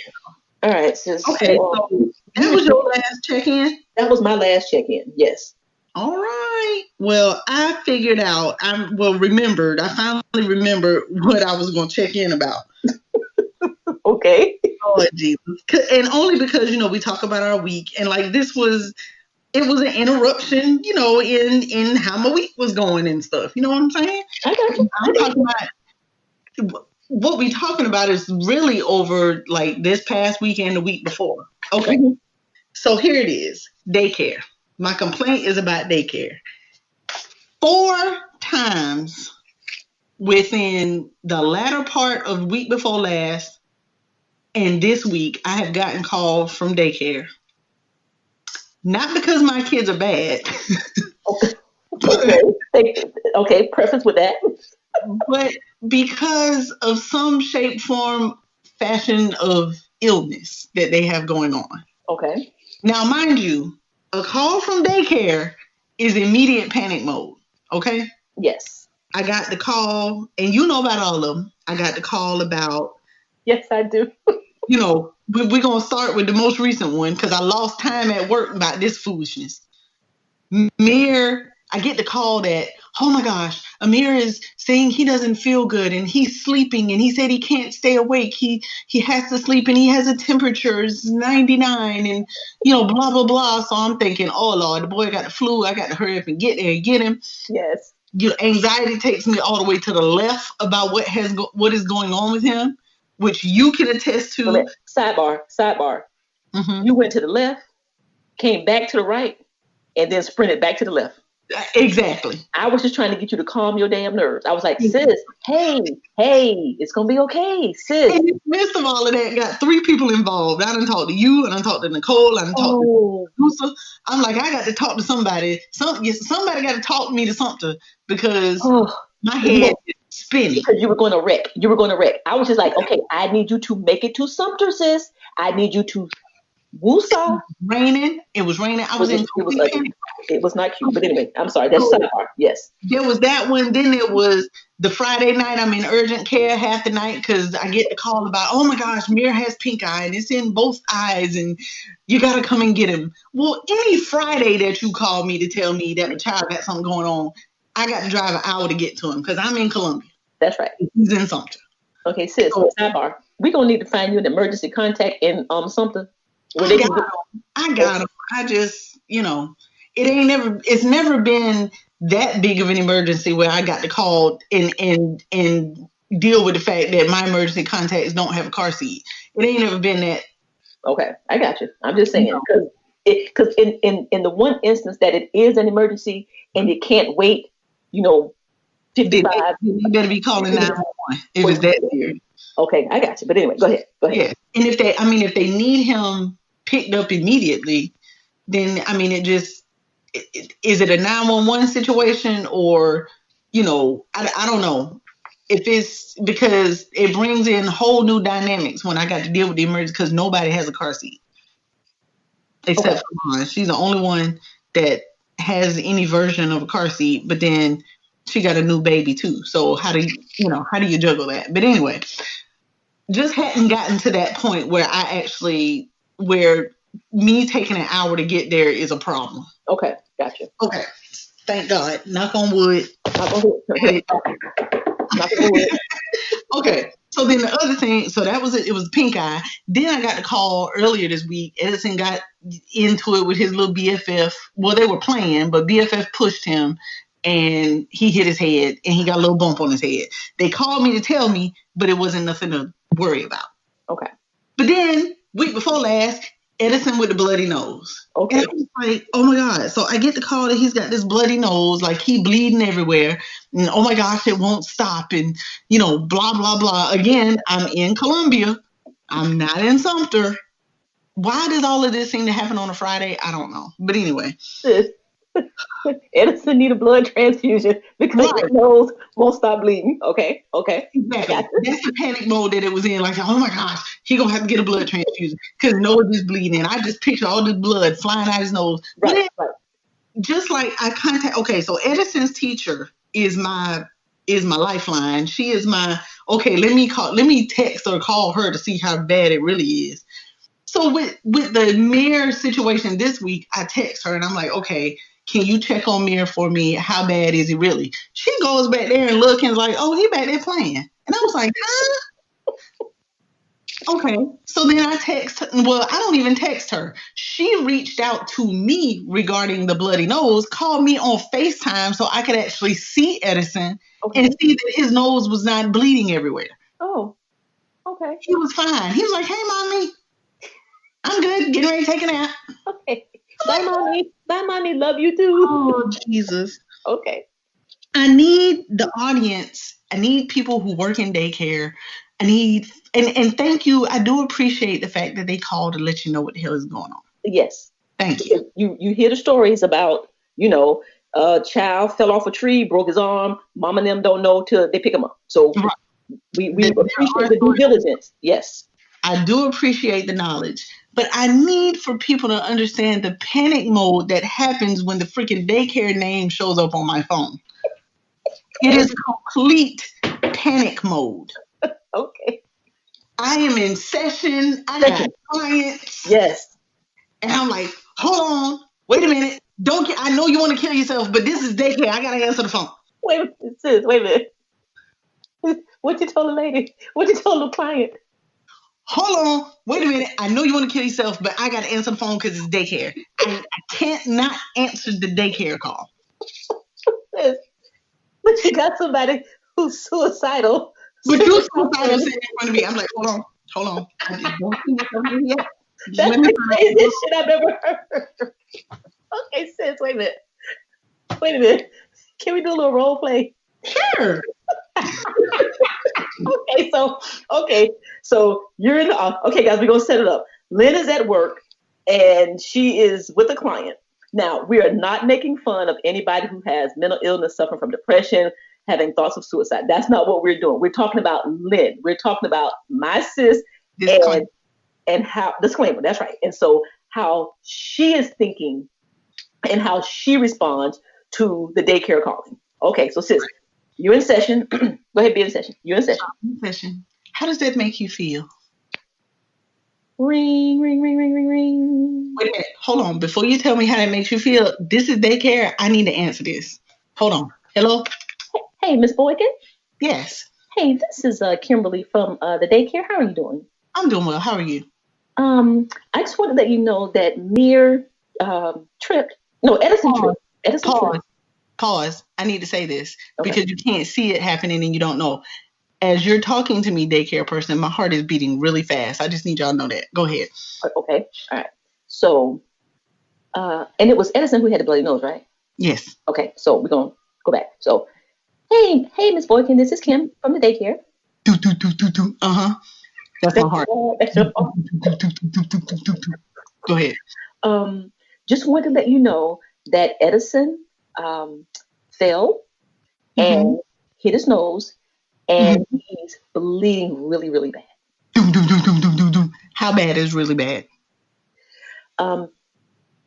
All right, sis. Okay. So that was your last check-in? That was my last check-in. Yes. All right. Well, I figured out, I finally remembered what I was going to check in about. Okay. Oh, Jesus. And only because, we talk about our week, and like it was an interruption, in how my week was going and stuff. You know what I'm saying? I got you. I'm talking about, what we're talking about is really over like this past weekend, the week before. Okay. Mm-hmm. So here it is. Daycare. My complaint is about daycare. 4 times within the latter part of the week before last and this week, I have gotten calls from daycare. Not because my kids are bad. Okay, preface with that. But because of some shape, form, fashion of illness that they have going on. Okay. Now, mind you, a call from daycare is immediate panic mode. Okay? Yes. I got the call, and you know about all of them. I got the call about. Yes, I do. We're going to start with the most recent one because I lost time at work about this foolishness. I get the call that, oh my gosh, Amir is saying he doesn't feel good and he's sleeping and he said he can't stay awake. He has to sleep and he has a temperature, it's 99 and, blah, blah, blah. So I'm thinking, oh Lord, the boy got the flu. I got to hurry up and get there and get him. Yes. Anxiety takes me all the way to the left about what is going on with him, which you can attest to. Sidebar. Mm-hmm. You went to the left, came back to the right, and then sprinted back to the left. Exactly. I was just trying to get you to calm your damn nerves. I was like, sis, hey, it's going to be okay, sis. In the midst of all of that, got 3 people involved. I done talked to you, and I talked to Nicole, I done talked to Lusa. I'm like, I got to talk to somebody. Somebody got to talk to me to something because my head is spinning. Because you were going to wreck. I was just like, okay, I need you to make it to Sumter, sis. I need you to Woosah? Raining. It was raining. I was in complete panic. It was not cute. But anyway, I'm sorry. That's sidebar. Yes. There was that one. Then there was the Friday night. I'm in urgent care half the night because I get the call about, oh my gosh, Mir has pink eye and it's in both eyes and you got to come and get him. Well, any Friday that you call me to tell me that the child got something going on, I got to drive an hour to get to him because I'm in Columbia. That's right. He's in Sumter. Okay, sis, sidebar. We're going to need to find you an emergency contact in Sumter. I got him. I just, it's never been that big of an emergency where I got to call and deal with the fact that my emergency contacts don't have a car seat. It ain't never been that. Okay, I got you. I'm just saying because in the one instance that it is an emergency and it can't wait, 55. You better be calling 911 if it's that serious. Okay, I got you. But anyway, go ahead. Yeah, and if they need him picked up immediately, then is it a 911 situation or I don't know if it's because it brings in whole new dynamics when I got to deal with the emergency because nobody has a car seat except for mine. She's the only one that has any version of a car seat, but then she got a new baby too. So how do you juggle that? But anyway, just hadn't gotten to that point where me taking an hour to get there is a problem. Okay, gotcha. Okay, thank God. Knock on wood. Knock on wood. Knock on wood. Okay, so then the other thing, so that was it. It was pink eye. Then I got the call earlier this week. Edison got into it with his little BFF. Well, they were playing, but BFF pushed him, and he hit his head, and he got a little bump on his head. They called me to tell me, but it wasn't nothing to worry about. Okay. But then, week before last, Edison with the bloody nose. Okay. And I was like, oh my God. So I get the call that he's got this bloody nose, like he bleeding everywhere. And oh my gosh, it won't stop. And, blah, blah, blah. Again, I'm in Columbia. I'm not in Sumter. Why does all of this seem to happen on a Friday? I don't know. But anyway. Edison need a blood transfusion because his nose won't stop bleeding. Okay. Exactly. That's the panic mode that it was in. Like, oh my gosh, he gonna have to get a blood transfusion because nose is bleeding. I just picture all this blood flying out his nose. Right. Just like I contact. Okay, so Edison's teacher is my lifeline. She is my. Okay, let me text or call her to see how bad it really is. So with the Mir situation this week, I text her and I'm like, okay, can you check on Mir for me? How bad is he really? She goes back there and looks and is like, oh, he back there playing. And I was like, huh? Okay. So then I text, well, I don't even text her. She reached out to me regarding the bloody nose, called me on FaceTime so I could actually see Edison and see that his nose was not bleeding everywhere. Oh, okay. He was fine. He was like, hey, mommy, I'm good. Getting ready to take a nap. Okay. Bye, mommy. Bye, mommy. Love you too. Oh, Jesus. Okay. I need the audience. I need people who work in daycare. I need, and thank you. I do appreciate the fact that they call to let you know what the hell is going on. Yes. Thank you. You hear the stories about, a child fell off a tree, broke his arm. Mom and them don't know till they pick him up. So we appreciate the due diligence. Yes. I do appreciate the knowledge, but I need for people to understand the panic mode that happens when the freaking daycare name shows up on my phone. It is complete panic mode. Okay. I am in session. I got clients. Yes. And I'm like, hold on. Wait a minute. I know you want to kill yourself, but this is daycare. I got to answer the phone. Wait a minute, sis. Wait a minute. What you told the lady? What you told the client? Hold on. Wait a minute. I know you want to kill yourself, but I got to answer the phone because it's daycare. I can't not answer the daycare call. But you got somebody who's suicidal. But you're suicidal sitting in front of me. I'm like, hold on. I just don't see what's over here yet. That's the craziest shit I've ever heard. Okay, sis, wait a minute. Can we do a little role play? Sure. So you're in the okay, guys, we're gonna set it up. Lynn is at work and she is with a client. Now, we are not making fun of anybody who has mental illness, suffering from depression, having thoughts of suicide. That's not what we're doing. We're talking about Lynn. We're talking about my sis and and how disclaimer. That's right. And so how she is thinking and how she responds to the daycare calling. Okay, so sis, you're in session. Go ahead, be in session. You're in session. How does that make you feel? Ring, ring, ring, ring, ring, ring. Wait a minute. Hold on. Before you tell me how that makes you feel, this is daycare. I need to answer this. Hold on. Hello? Hey, Miss Boykin. Yes. Hey, this is Kimberly from the daycare. How are you doing? I'm doing well. How are you? I just want to let you know that Edison tripped. Edison tripped. Pause. I need to say this because you can't see it happening and you don't know. As you're talking to me, daycare person, my heart is beating really fast. I just need y'all to know that. Go ahead. Okay. All right. So, and it was Edison who had the bloody nose, right? Yes. Okay. So we're going to go back. So, hey, Miss Boykin, this is Kim from the daycare. Uh-huh. That's my heart. Go ahead. Just wanted to let you know that Edison fell and hit his nose, and he's bleeding really, really bad. How bad is really bad?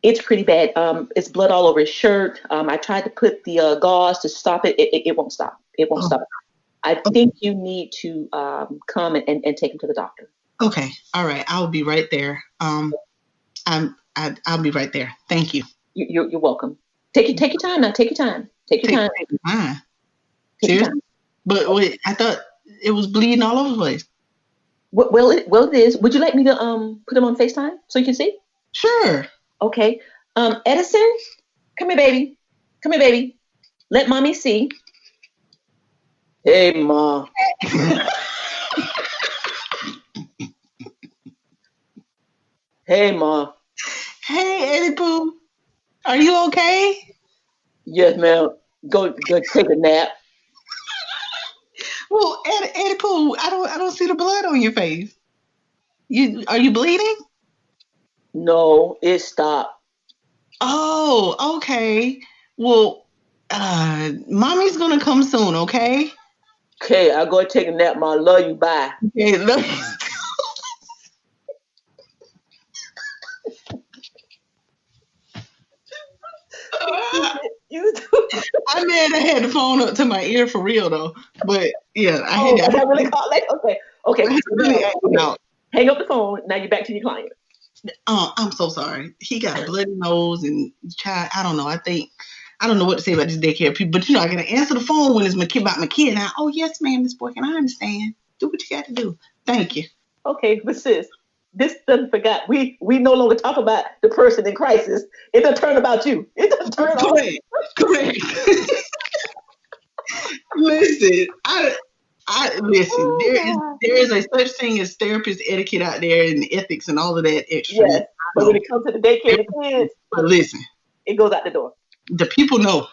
It's pretty bad. It's blood all over his shirt. I tried to put the gauze to stop it. It won't stop. It won't stop. I think you need to come and take him to the doctor. Okay. All right. I'll be right there. I'll be right there. Thank you. You're welcome. Take your time now. Take your time. Take your time. Seriously? But wait, I thought it was bleeding all over the place. Well, it is. Would you like me to put him on FaceTime so you can see? Sure. Okay. Edison, come here, baby. Come here, baby. Let mommy see. Hey, Ma. Hey, Ma. Hey, Eddie Pooh. Are you okay? Yes, ma'am. Go take a nap. Well, Eddie Pooh, I don't see the blood on your face. Are you bleeding? No, it stopped. Oh, okay. Well, mommy's gonna come soon, okay? Okay, I'll go take a nap, Ma. Love you. Bye. Okay, love you. I mean, I had the phone up to my ear for real though, but yeah, I had. I really caught like okay. No. Hang up the phone. Now you're back to your client. I'm so sorry. He got a bloody nose and child. I don't know. I don't know what to say about this daycare people, but I gotta answer the phone when it's about my kid. Now, oh yes, ma'am, Miss Boykin, I understand. Do what you got to do. Thank you. Okay, but sis, this doesn't forget. We no longer talk about the person in crisis. It doesn't turn about you. It doesn't turn on. Correct. Listen, I listen. There is a such thing as therapist etiquette out there and ethics and all of that extra. Yes, but when it comes to the daycare and the kids, but listen, it goes out the door. The people know,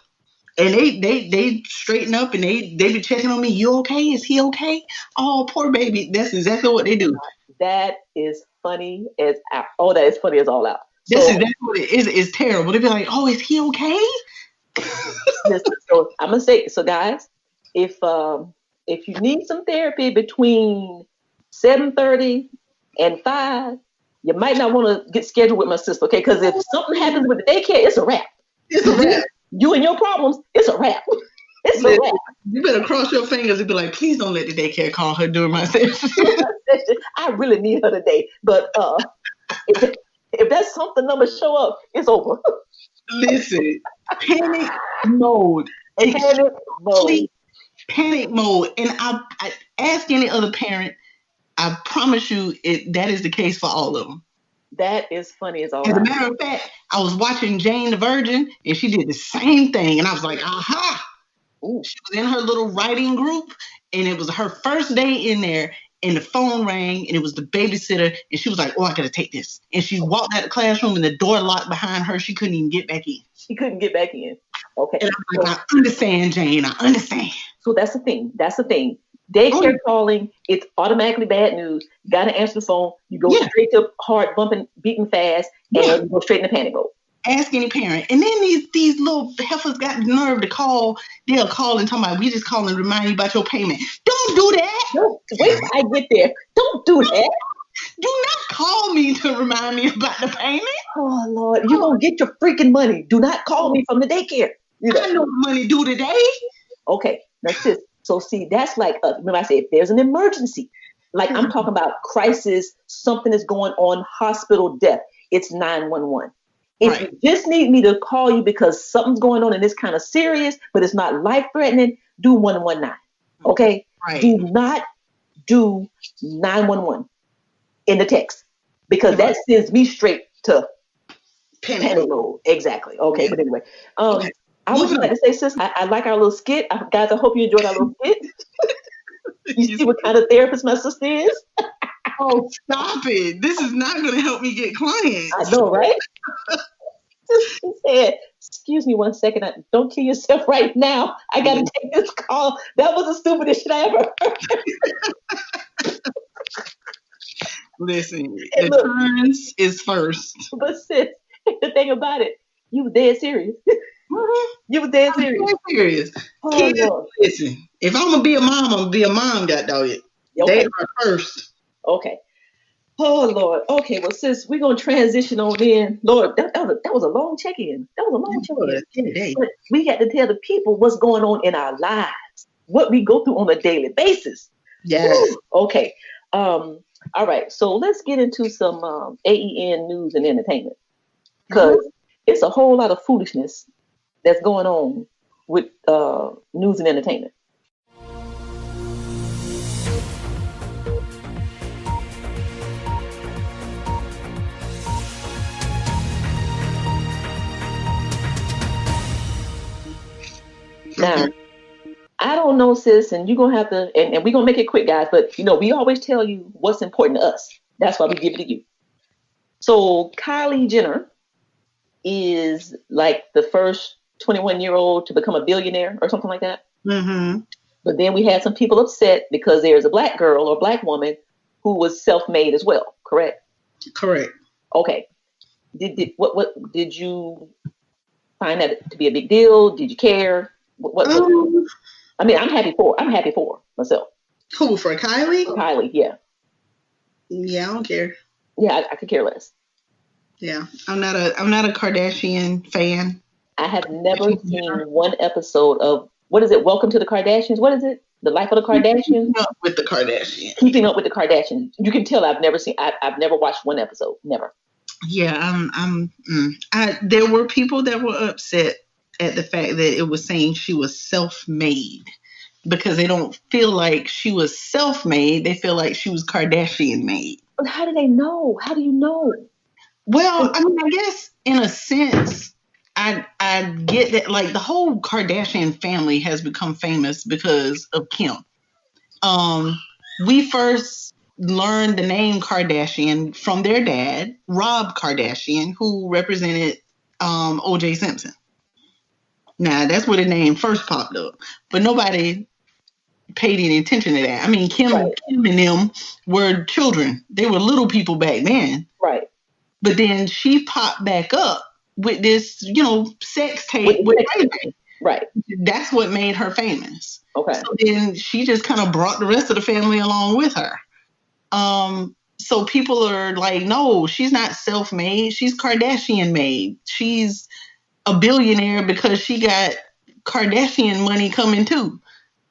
and they straighten up and they be checking on me. You okay? Is he okay? Oh, poor baby. That's exactly what they do. That is funny as out. Oh, that is funny as all out. This is exactly what it is. It's terrible. They be like, oh, is he okay? So I'm gonna say, so guys, if you need some therapy between 7:30 and 5, you might not want to get scheduled with my sister, okay? Because if something happens with the daycare, it's a wrap. It's a wrap. You and your problems, it's a wrap. It's a wrap. You better cross your fingers and be like, please don't let the daycare call her during my session. I really need her today, but if that something number show up, it's over. Listen, panic mode. Panic mode. And I ask any other parent, I promise you that is the case for all of them. That is funny as all. As a matter of fact, I was watching Jane the Virgin and she did the same thing. And I was like, aha. Ooh. She was in her little writing group and it was her first day in there and the phone rang and it was the babysitter and she was like, oh, I got to take this. And she walked out the classroom and the door locked behind her. She couldn't even get back in. She couldn't get back in. Okay. And I'm like, I understand, Jane. I understand. So that's the thing. Daycare calling, it's automatically bad news. You got to answer the phone. You go straight to heart bumping, beating fast, and you go straight in the panic mode. Ask any parent. And then these little heifers got the nerve to call. They'll call and talk about, we just call and remind you about your payment. Don't do that. No, wait till I get there. Don't do that. Do not call remind me about the payment. Oh Lord, you're gonna get your freaking money. Do not call me from the daycare. You know. I know what money due today. Okay, that's it. So see, that's like remember I said if there's an emergency, like I'm talking about crisis, something is going on, hospital death, it's 911. If you just need me to call you because something's going on and it's kind of serious, but it's not life threatening, do 119. Okay? Right. Do not do 911 in the text because that sends me straight to panic mode. Exactly. Okay, but anyway. I would like to say, sis, I like our little skit. Guys, I hope you enjoyed our little skit. You see what kind of therapist my sister is? Oh, stop it. This is not going to help me get clients. I know, right? She said, excuse me one second. Don't kill yourself right now. I got to take this call. That was the stupidest shit I ever heard. Listen, the turns is first. But sis, the thing about it, you were dead serious. You were dead serious. I'm dead serious. Oh, Kids, Lord. listen, if I'm going to be a mom, I'm going to be a mom, goddammit. Okay. They are first. Okay. Oh, Lord. Okay, well, sis, we're going to transition on in. Lord, that was a long check-in. That was a long check-in. But we got to tell the people what's going on in our lives, what we go through on a daily basis. Yes. Woo. Okay. All right. So let's get into some AEN news and entertainment. Because it's a whole lot of foolishness that's going on with news and entertainment. Now, I don't know, sis, and you're going to have to, and we're going to make it quick, guys, but, we always tell you what's important to us. That's why we give it to you. So Kylie Jenner is like the first 21-year-old to become a billionaire or something like that. Mm-hmm. But then we had some people upset because there's a black girl or black woman who was self-made as well, correct? Correct. Okay. What did you find that to be a big deal? Did you care? I mean, I'm happy for myself. Who, for Kylie? Kylie, yeah. Yeah, I don't care. Yeah, I could care less. Yeah, I'm not a Kardashian fan. I have never seen one episode of, what is it, Welcome to the Kardashians? What is it? The Life of the Kardashians? Keeping Up with the Kardashians. Keeping Up with the Kardashians. You can tell I've never watched one episode. Never. Yeah, there were people that were upset at the fact that it was saying she was self-made because they don't feel like she was self-made. They feel like she was Kardashian-made. But how do they know? How do you know? Well, I mean, I guess in a sense, I get that, like, the whole Kardashian family has become famous because of Kim. We first learned the name Kardashian from their dad, Rob Kardashian, who represented O.J. Simpson. Now, that's where the name first popped up, but nobody paid any attention to that. I mean, Kim and them were children. They were little people back then. Right. But then she popped back up with this, sex tape with Ray. Right. That's what made her famous. Okay. So then she just kind of brought the rest of the family along with her. So people are like, no, she's not self-made. She's Kardashian-made. She's a billionaire because she got Kardashian money coming too.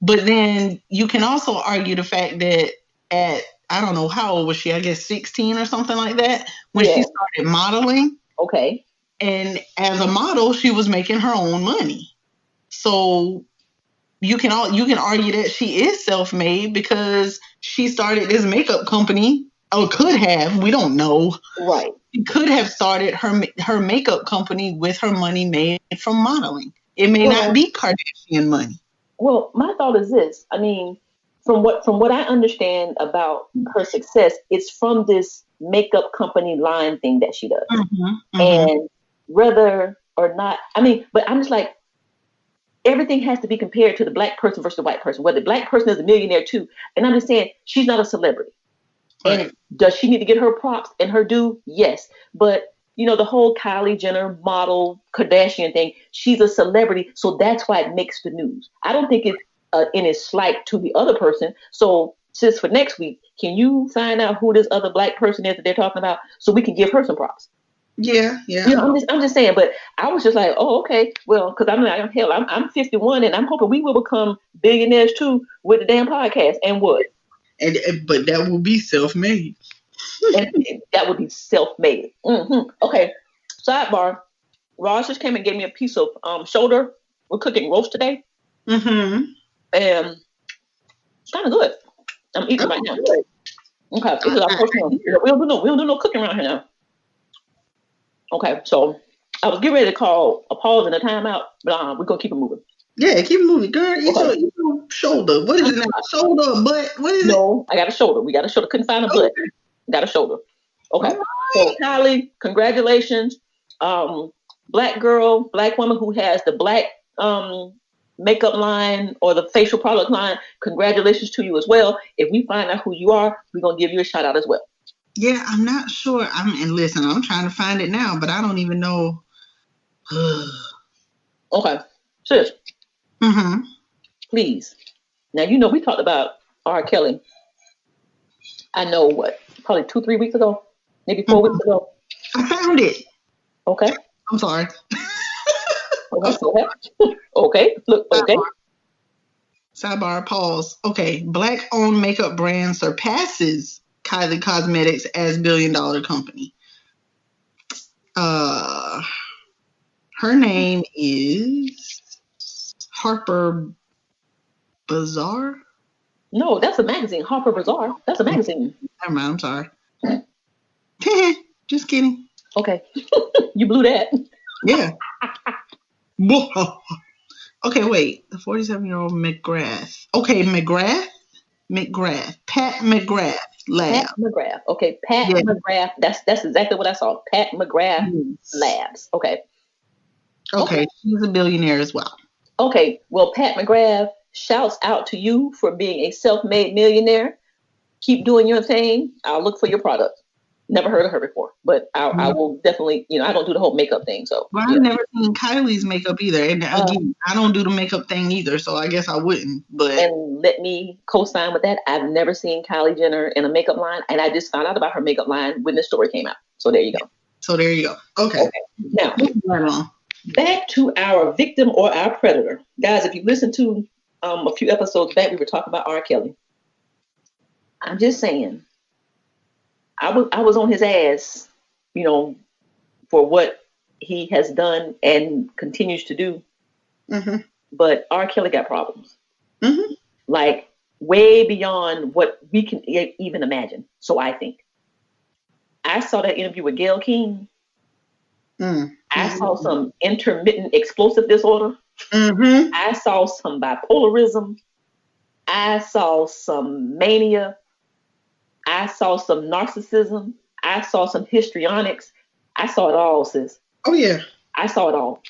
But then you can also argue the fact that at, I don't know, how old was she? I guess 16 or something like that when she started modeling. Okay. And as a model, she was making her own money. So you can argue that she is self-made because she started this makeup company, or could have. We don't know. Right. She could have started her makeup company with her money made from modeling. It may not be Kardashian money. Well, my thought is this. I mean, from what I understand about her success, it's from this makeup company line thing that she does. Mm-hmm, mm-hmm. And whether or not, I mean, but I'm just like, everything has to be compared to the black person versus the white person. Whether the black person is a millionaire too. And I'm just saying, she's not a celebrity. Right. And does she need to get her props and her due? Yes. But, the whole Kylie Jenner model Kardashian thing, she's a celebrity. So that's why it makes the news. I don't think it's in its slight to the other person. So since for next week, can you find out who this other black person is that they're talking about so we can give her some props? Yeah. You know, I'm just saying, but I was just like, oh, okay, well, because I'm 51 and I'm hoping we will become billionaires too with the damn podcast. And what? But that will be self-made. And that would be self-made. Okay. Sidebar. Ross just came and gave me a piece of shoulder. We're cooking roast today. And it's kind of good. I'm eating right now. Okay. This is our first one. We don't do no cooking around here now. Okay. So I was getting ready to call a pause and a timeout, but we're going to keep it moving. Yeah, keep it moving, girl. Eat your shoulder. What is it now? Shoulder or butt? What is it? No, I got a shoulder. We got a shoulder. Couldn't find a butt. Got a shoulder. Okay. Right. So Kylie, congratulations. Black girl, black woman who has the black makeup line or the facial product line, congratulations to you as well. If we find out who you are, we're going to give you a shout out as well. Yeah, I'm not sure. And listen, I'm trying to find it now, but I don't even know. Okay. Sis. Please. Now, you know, we talked about R. Kelly. I know what, probably 2-3 weeks ago, maybe 4 weeks ago. I found it. Okay. I'm sorry. Okay. Look. Okay. Sidebar. Pause. Okay. Black-owned makeup brand surpasses Kylie Cosmetics as billion-dollar company. Her name is Harper Bazaar. No, that's a magazine. Harper Bazaar. That's a magazine. Never mind. I'm sorry. Just kidding. Okay. You blew that. Yeah. Okay, wait. The 47-year-old McGrath. Okay, McGrath. Pat McGrath Lab. Pat McGrath. Okay, Pat McGrath. That's exactly what I saw. Pat McGrath Labs. Okay. Okay, she's a billionaire as well. Okay, well, Pat McGrath, shouts out to you for being a self-made millionaire. Keep doing your thing. I'll look for your product. Never heard of her before, but I will definitely, I don't do the whole makeup thing. So, well, I've never seen Kylie's makeup either. And again, I don't do the makeup thing either, so I guess I wouldn't. But and let me co-sign with that. I've never seen Kylie Jenner in a makeup line, and I just found out about her makeup line when this story came out. So there you go. Okay. Now, back to our victim or our predator, guys. If you listen to a few episodes back, we were talking about R. Kelly. I'm just saying. I was on his ass, for what he has done and continues to do. But R. Kelly got problems, like way beyond what we can even imagine. So I think I saw that interview with Gayle King. I saw some intermittent explosive disorder. I saw some bipolarism. I saw some mania. I saw some narcissism. I saw some histrionics. I saw it all, sis. Oh, yeah. I saw it all.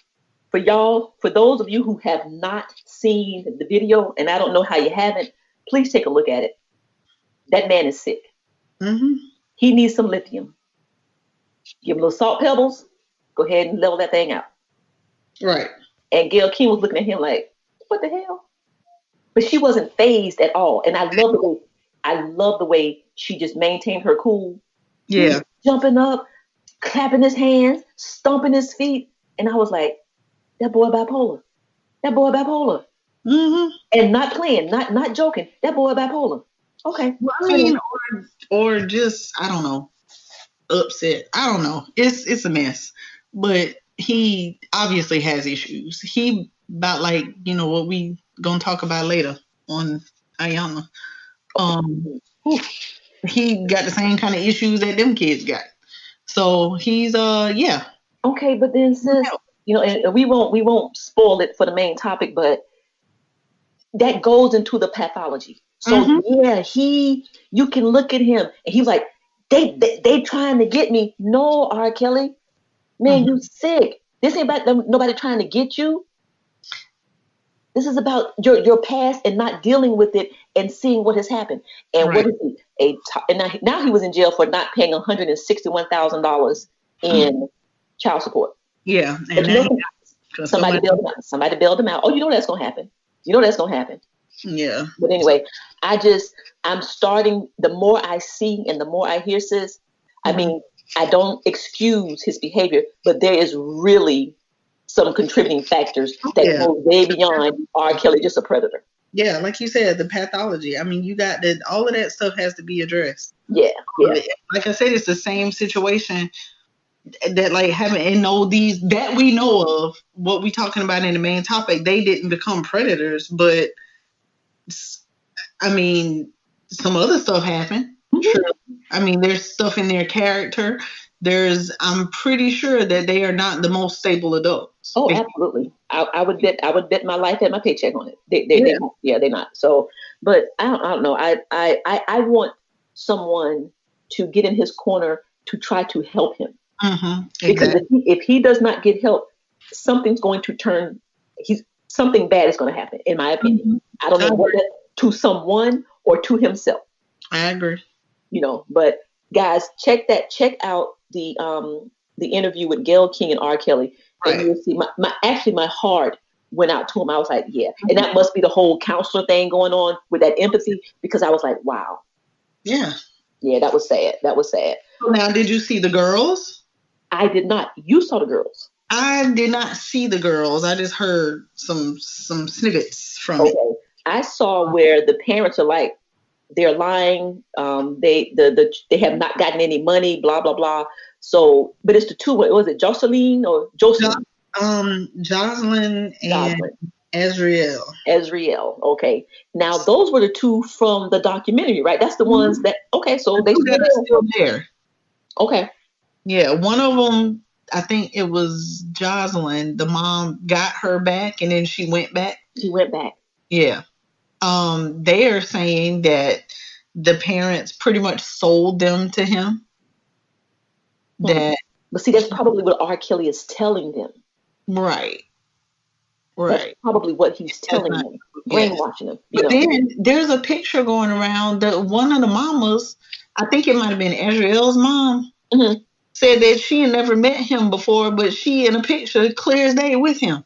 For those of you who have not seen the video, and I don't know how you haven't, please take a look at it. That man is sick. He needs some lithium. Give him little salt pebbles. Go ahead and level that thing out. Right. And Gayle King was looking at him like, what the hell? But she wasn't fazed at all. And I love the way she just maintained her cool. Yeah. Jumping up, clapping his hands, stomping his feet. And I was like, that boy bipolar. And not playing, not joking. That boy bipolar. Okay. Well, I mean, or just, I don't know, upset. I don't know. It's a mess. But he obviously has issues. He about like, what we gonna talk about later on Ayana. He got the same kind of issues that them kids got. So he's yeah. Okay, but then sis, and we won't spoil it for the main topic, but that goes into the pathology. So yeah, you can look at him and he's like, they trying to get me. No, R. Kelly, man, you sick. This ain't about nobody trying to get you. This is about your past and not dealing with it and seeing what has happened. And what is he? Now he was in jail for not paying $161,000 in child support. Yeah, and somebody bailed him out. Oh, you know that's gonna happen. Yeah. But anyway, I'm starting, the more I see and the more I hear, sis, I mean, I don't excuse his behavior, but there is really some contributing factors that go way beyond R. Kelly just a predator. Yeah, like you said, the pathology. I mean, you got that. All of that stuff has to be addressed. Yeah. Like I said, it's the same situation that like having and know these that we know of. What we talking about in the main topic, they didn't become predators, but I mean, some other stuff happened. True. I mean, there's stuff in their character. I'm pretty sure that they are not the most stable adults. Oh, absolutely. I would bet my life and my paycheck on it. They're not. So, but I don't know. I want someone to get in his corner to try to help him. Because if he does not get help, something's going to turn. Something bad is going to happen, in my opinion. I don't know what to someone or to himself. I agree. But guys, check out the interview with Gayle King and R. Kelly, and you'll see my heart went out to him. I was like, yeah, and that must be the whole counselor thing going on with that empathy, because I was like, wow, yeah, that was sad. So now, did you see the girls? I did not. You saw the girls. I did not see the girls. I just heard some snippets from it. I saw where the parents are like, they're lying. They have not gotten any money. Blah blah blah. So, but it's the two. What was it? Jocelyn or Jocelyn? Jocelyn and Azriel. Azriel. Okay. Now those were the two from the documentary, right? That's the ones that. Okay, so they still there. Okay. Yeah, one of them. I think it was Jocelyn. The mom got her back, and then she went back. Yeah. They are saying that the parents pretty much sold them to him. But see, that's probably what R. Kelly is telling them. Right. That's probably what he's telling them, brainwashing them. But then there's a picture going around that one of the mamas, I think it might have been Azriel's mom, said that she had never met him before, but she in a picture clear as day with him.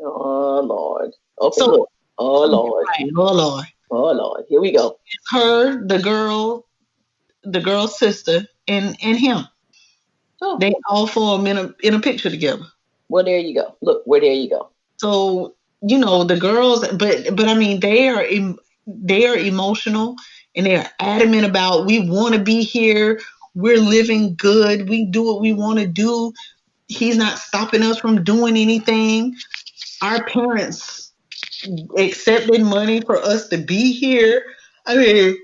Oh Lord. Okay. So, oh Lord. Right. Oh Lord. Oh Lord. Here we go. Her, the girl's sister, and him. Oh. They all form in a picture together. Well, there you go. Look, there you go. So the girls, but I mean, they are emotional, and they are adamant about, we want to be here. We're living good. We do what we want to do. He's not stopping us from doing anything. Our parents accepted money for us to be here. I mean,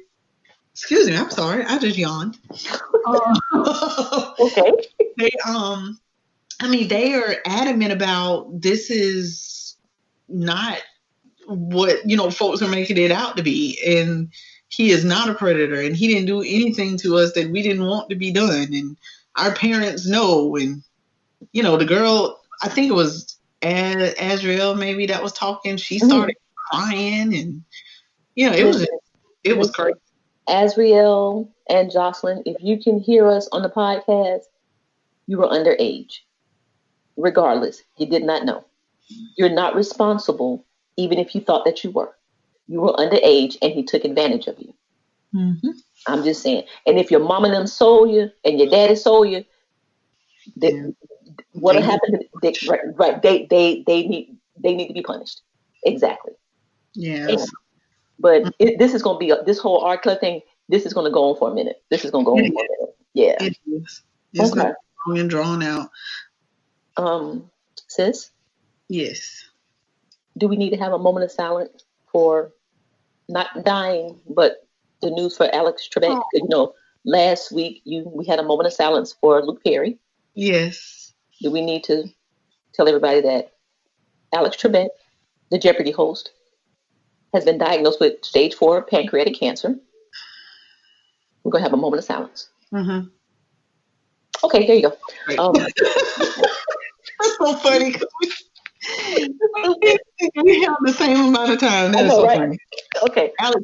excuse me, I'm sorry, I just yawned. Okay. They are adamant about, this is not what folks are making it out to be, and he is not a predator, and he didn't do anything to us that we didn't want to be done, and our parents know. And the girl, I think it was Azriel maybe that was talking, she started crying, and it was crazy. Azriel and Jocelyn, if you can hear us on the podcast, you were underage. Regardless, you did not know. You're not responsible, even if you thought that you were. You were underage, and he took advantage of you. I'm just saying. And if your mom and them sold you, and your daddy sold you, what happened? They need to be punished. Exactly. Yes. But this is going to be this whole R. Kelly thing. This is going to go on for a minute. Yeah. It is. It's not long and drawn out. Sis? Yes. Do we need to have a moment of silence for not dying, but the news for Alex Trebek? Last week we had a moment of silence for Luke Perry. Yes. Do we need to tell everybody that Alex Trebek, the Jeopardy host, has been diagnosed with stage 4 pancreatic cancer? We're going to have a moment of silence. Okay, there you go. That's so funny. We have the same amount of time. That is so funny. Okay. Alex,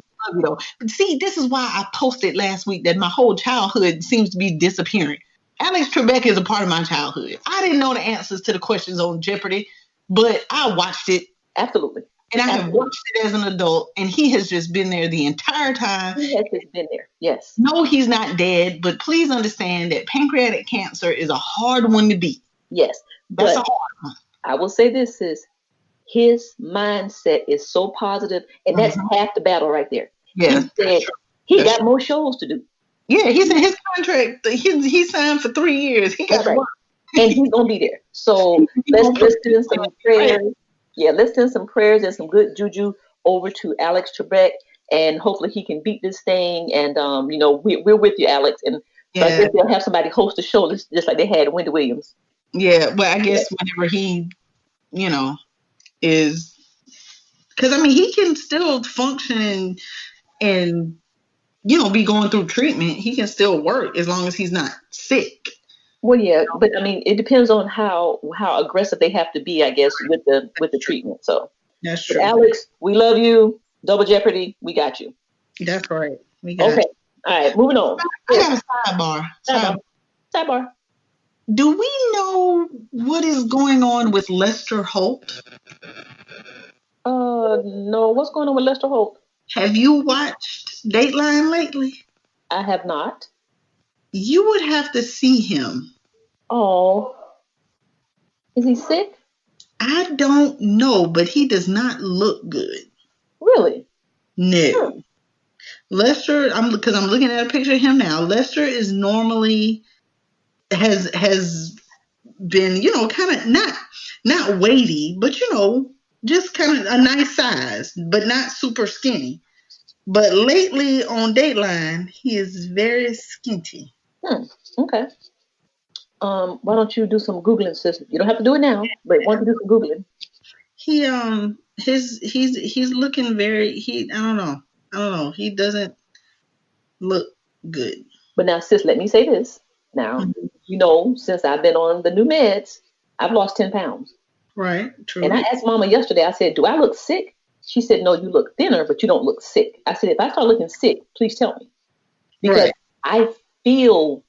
But see, this is why I posted last week that my whole childhood seems to be disappearing. Alex Trebek is a part of my childhood. I didn't know the answers to the questions on Jeopardy, but I watched it. Absolutely. And I have watched it as an adult, and he has just been there the entire time. He has just been there. Yes. No, he's not dead, but please understand that pancreatic cancer is a hard one to beat. Yes. That's but a hard one. I will say this is his mindset is so positive, and that's half the battle right there. Yeah, He said he got more shows to do. Yeah, he's in his contract. He signed for 3 years. He got That's right. work. And he's gonna be there. So let's send some prayers. Yeah, let's send some prayers and some good juju over to Alex Trebek, and hopefully he can beat this thing. And we're with you, Alex. And so I guess they'll have somebody host the show just like they had Wendy Williams. Yeah, but I guess whenever he, is, because I mean he can still function and be going through treatment. He can still work as long as he's not sick. Well, yeah, but I mean, it depends on how aggressive they have to be, I guess, with the treatment. So that's true. But Alex, we love you. Double Jeopardy, we got you. That's right. We got okay. All right, moving on. I got a sidebar. Do we know what is going on with Lester Holt? No. What's going on with Lester Holt? Have you watched Dateline lately? I have not. You would have to see him. Oh. Is he sick? I don't know, but he does not look good. Really? No. Sure. Lester, because I'm looking at a picture of him now. Lester is normally has been, kind of not weighty, but just kind of a nice size, but not super skinny. But lately on Dateline, he is very skinty. Okay. Why don't you do some Googling, sis? You don't have to do it now, but why don't you do some Googling? He's looking very. I don't know. He doesn't look good. But now, sis, let me say this. Now, since I've been on the new meds, I've lost 10 pounds. Right. True. And I asked Mama yesterday. I said, "Do I look sick?" She said, "No, you look thinner, but you don't look sick." I said, "If I start looking sick, please tell me, because I feel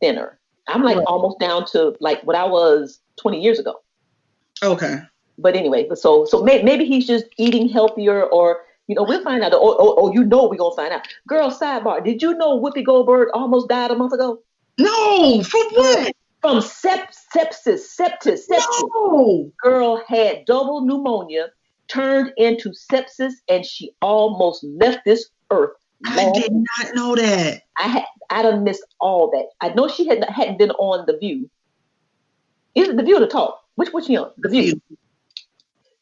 thinner. I'm like almost down to like what I was 20 years ago." Okay. But anyway, so maybe he's just eating healthier, or we'll find out. We're gonna find out. Girl, sidebar: did you know Whoopi Goldberg almost died a month ago? No, from what? From sepsis. No. Girl had double pneumonia, turned into sepsis, and she almost left this earth. I did not know that. I done missed all that. I know she hadn't been on The View. Is it The View or The Talk? Which one? The View.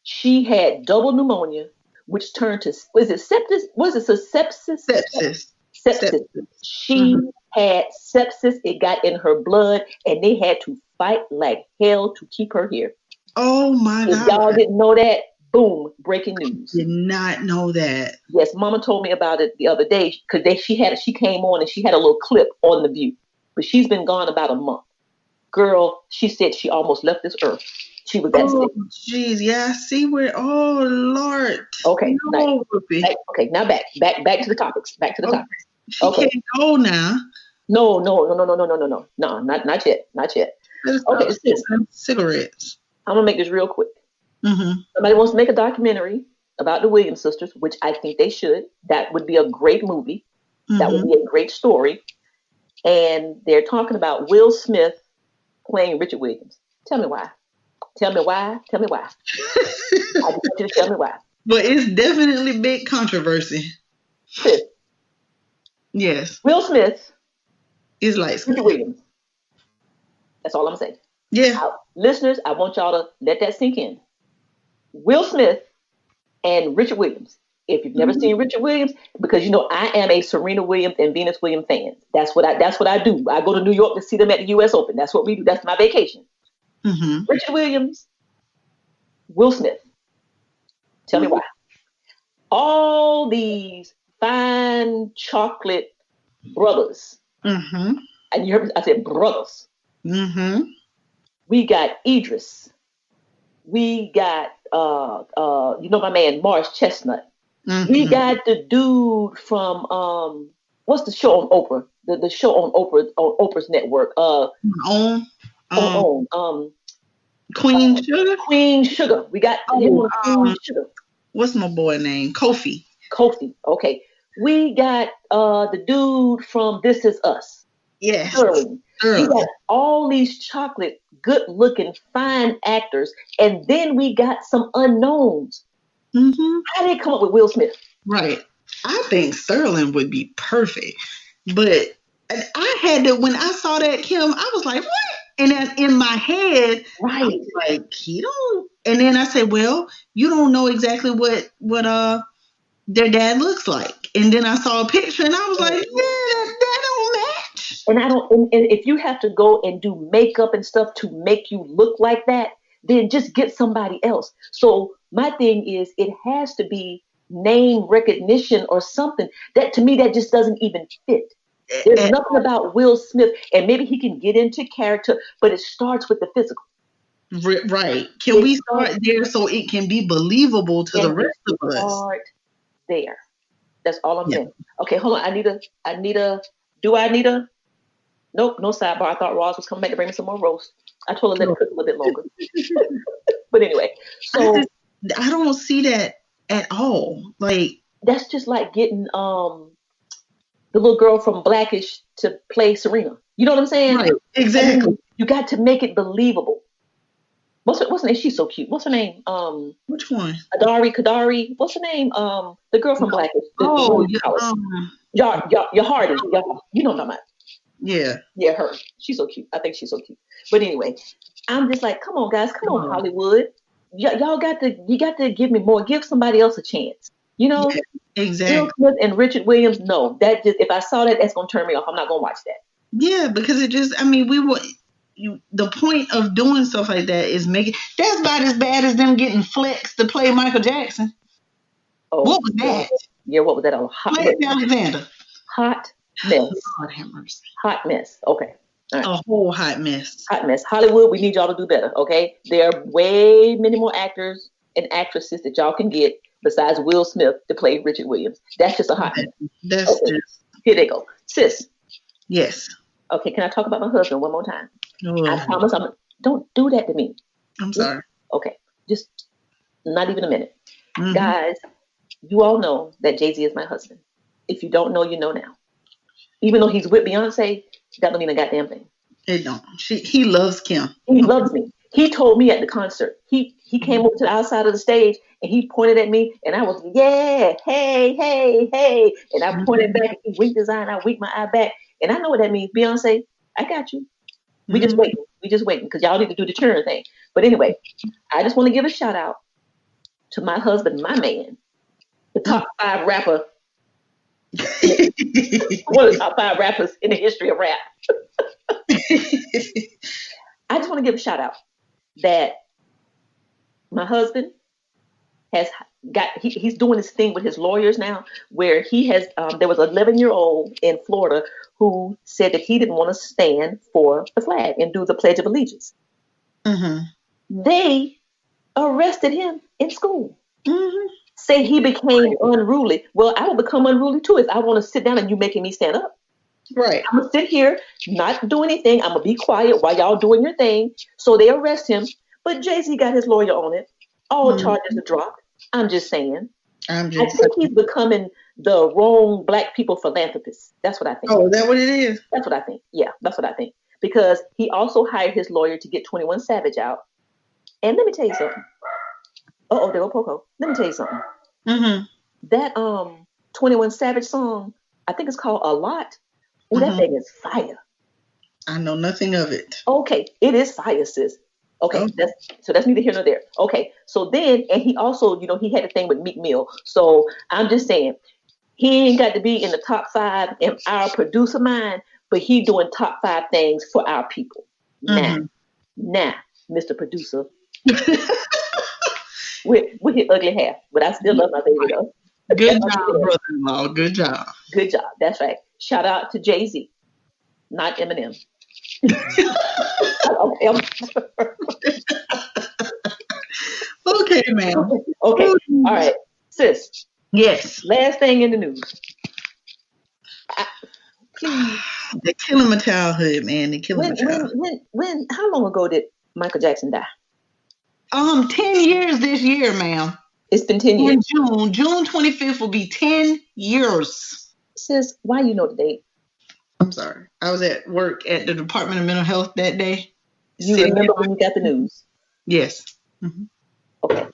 She had double pneumonia, which turned to sepsis? Was it sepsis? Sepsis. She had sepsis. It got in her blood, and they had to fight like hell to keep her here. Oh my God! If y'all didn't know that, boom! Breaking news. Did not know that. Yes, Mama told me about it the other day because she came on and she had a little clip on The View, but she's been gone about a month. Girl, she said she almost left this earth. She was that sick. Jeez, yeah, I see where. Oh Lord. Okay. No, now back to the topics. Back to the topics. She can't go now. No, not yet. Okay, cigarettes. I'm gonna make this real quick. Mm-hmm. Somebody wants to make a documentary about the Williams sisters, which I think they should. That would be a great movie. Mm-hmm. That would be a great story. And they're talking about Will Smith playing Richard Williams. Tell me why. I just want you to tell me why. But it's definitely big controversy. Sis. Yes. Will Smith is like Richard Williams. That's all I'm saying. Yeah. Listeners, I want y'all to let that sink in. Will Smith and Richard Williams. If you've never seen Richard Williams, because I am a Serena Williams and Venus Williams fan. That's what I do. I go to New York to see them at the U.S. Open. That's what we do. That's my vacation. Mm-hmm. Richard Williams, Will Smith. Tell me why. All these fine chocolate brothers. Mm-hmm. And you heard me, I said brothers. Mm-hmm. We got Idris. We got my man Morris Chestnut. Mm-hmm. We got the dude from what's the show on Oprah? The show on Oprah's network. Queen Sugar. Queen Sugar. We got Queen Sugar. what's my boy name? Kofi. Okay. We got the dude from This Is Us. Yes. Sterling. We got all these chocolate, good-looking, fine actors, and then we got some unknowns. Mm-hmm. How did they come up with Will Smith? Right. I think Sterling would be perfect, but I had to, when I saw that, Kim, I was like, what? And then in my head, I was like, he don't. And then I said, well, you don't know exactly what their dad looks like. And then I saw a picture, and I was like, yeah, that don't match. And and if you have to go and do makeup and stuff to make you look like that, then just get somebody else. So my thing is, it has to be name recognition or something. That, to me, that just doesn't even fit. There's nothing about Will Smith, and maybe he can get into character, but it starts with the physical. Right. Can we start there so it can be believable to the rest of us? Start there. That's all I'm saying. Okay, hold on. I need a. Nope, no sidebar. I thought Roz was coming back to bring me some more roast. I told her let it cook a little bit longer. But anyway, so I don't see that at all. Like, that's just like getting the little girl from Blackish to play Serena. You know what I'm saying? Right. Exactly. I mean, you got to make it believable. What's her name? She's so cute. What's her name? Which one? Kadari. What's her name? The girl from Blackish. Yahardie. You know what I'm talking about. Yeah, her. She's so cute. I think she's so cute. But anyway, I'm just like, come on, guys, come on, Hollywood. Y'all got to give me more. Give somebody else a chance. You know, exactly. Will Smith and Richard Williams. No, that just, if I saw that, that's gonna turn me off. I'm not gonna watch that. Yeah, because it just, I mean, the point of doing stuff like that is that's about as bad as them getting Flex to play Michael Jackson. Oh, what was that? Yeah, what was that? Alexander. Hot mess. God have mercy. Hot mess. Okay. Right. A whole hot mess. Hot mess. Hollywood, we need y'all to do better, okay? There are way many more actors and actresses that y'all can get besides Will Smith to play Richard Williams. That's just a hot mess. That's just... Here they go. Sis. Yes. Okay, can I talk about my husband one more time? Oh. I promise don't do that to me. I'm sorry. Okay. Just not even a minute. Mm-hmm. Guys, you all know that Jay-Z is my husband. If you don't know, you know now. Even though he's with Beyonce, that don't mean a goddamn thing. It don't. He loves Kim. He loves me. He told me at the concert. He came over to the outside of the stage and he pointed at me and I was, yeah, hey. And I pointed back and he winked his eye and I winked my eye back. And I know what that means. Beyonce, I got you. We just waiting. Because y'all need to do the turn thing. But anyway, I just want to give a shout out to my husband, my man, the top 5 rapper. One of the top 5 rappers in the history of rap. I just want to give a shout out that my husband has got, he's doing this thing with his lawyers now where he has, there was an 11-year-old in Florida who said that he didn't want to stand for the flag and do the Pledge of Allegiance. Mm-hmm. They arrested him in school. Mm-hmm. Say he became unruly. Well, I will become unruly too if I want to sit down and you making me stand up. Right. I'm going to sit here, not do anything. I'm going to be quiet while y'all doing your thing. So they arrest him. But Jay-Z got his lawyer on it. All charges are dropped. I'm just saying. I think he's becoming the wrong black people philanthropist. That's what I think. Oh, is that what it is? That's what I think. Yeah, that's what I think. Because he also hired his lawyer to get 21 Savage out. And let me tell you something. Uh-oh, there go Poco. Let me tell you something. Mm-hmm. That 21 Savage song, I think it's called A Lot. Oh, that thing is fire. I know nothing of it. Okay, it is fire, sis. Okay, that's neither here nor there. Okay, so then, and he also, he had a thing with Meek Mill. So I'm just saying, he ain't got to be in the top 5 in our producer mind, but he doing top 5 things for our people. Mm-hmm. Now, Mr. Producer, with his ugly hair, but I still love my baby though. Good job, brother-in-law. Good job. Good job. That's right. Shout out to Jay-Z, not Eminem. Okay, ma'am. Okay. All right, sis. Yes. Last thing in the news. They're killing my childhood, man. They're killing my childhood. How long ago did Michael Jackson die? 10 years this year, ma'am. It's been 10 years. In June 25th will be 10 years. Sis, why you know the date? I'm sorry. I was at work at the Department of Mental Health that day. You remember when you got the news? Yes. Mm-hmm. Okay.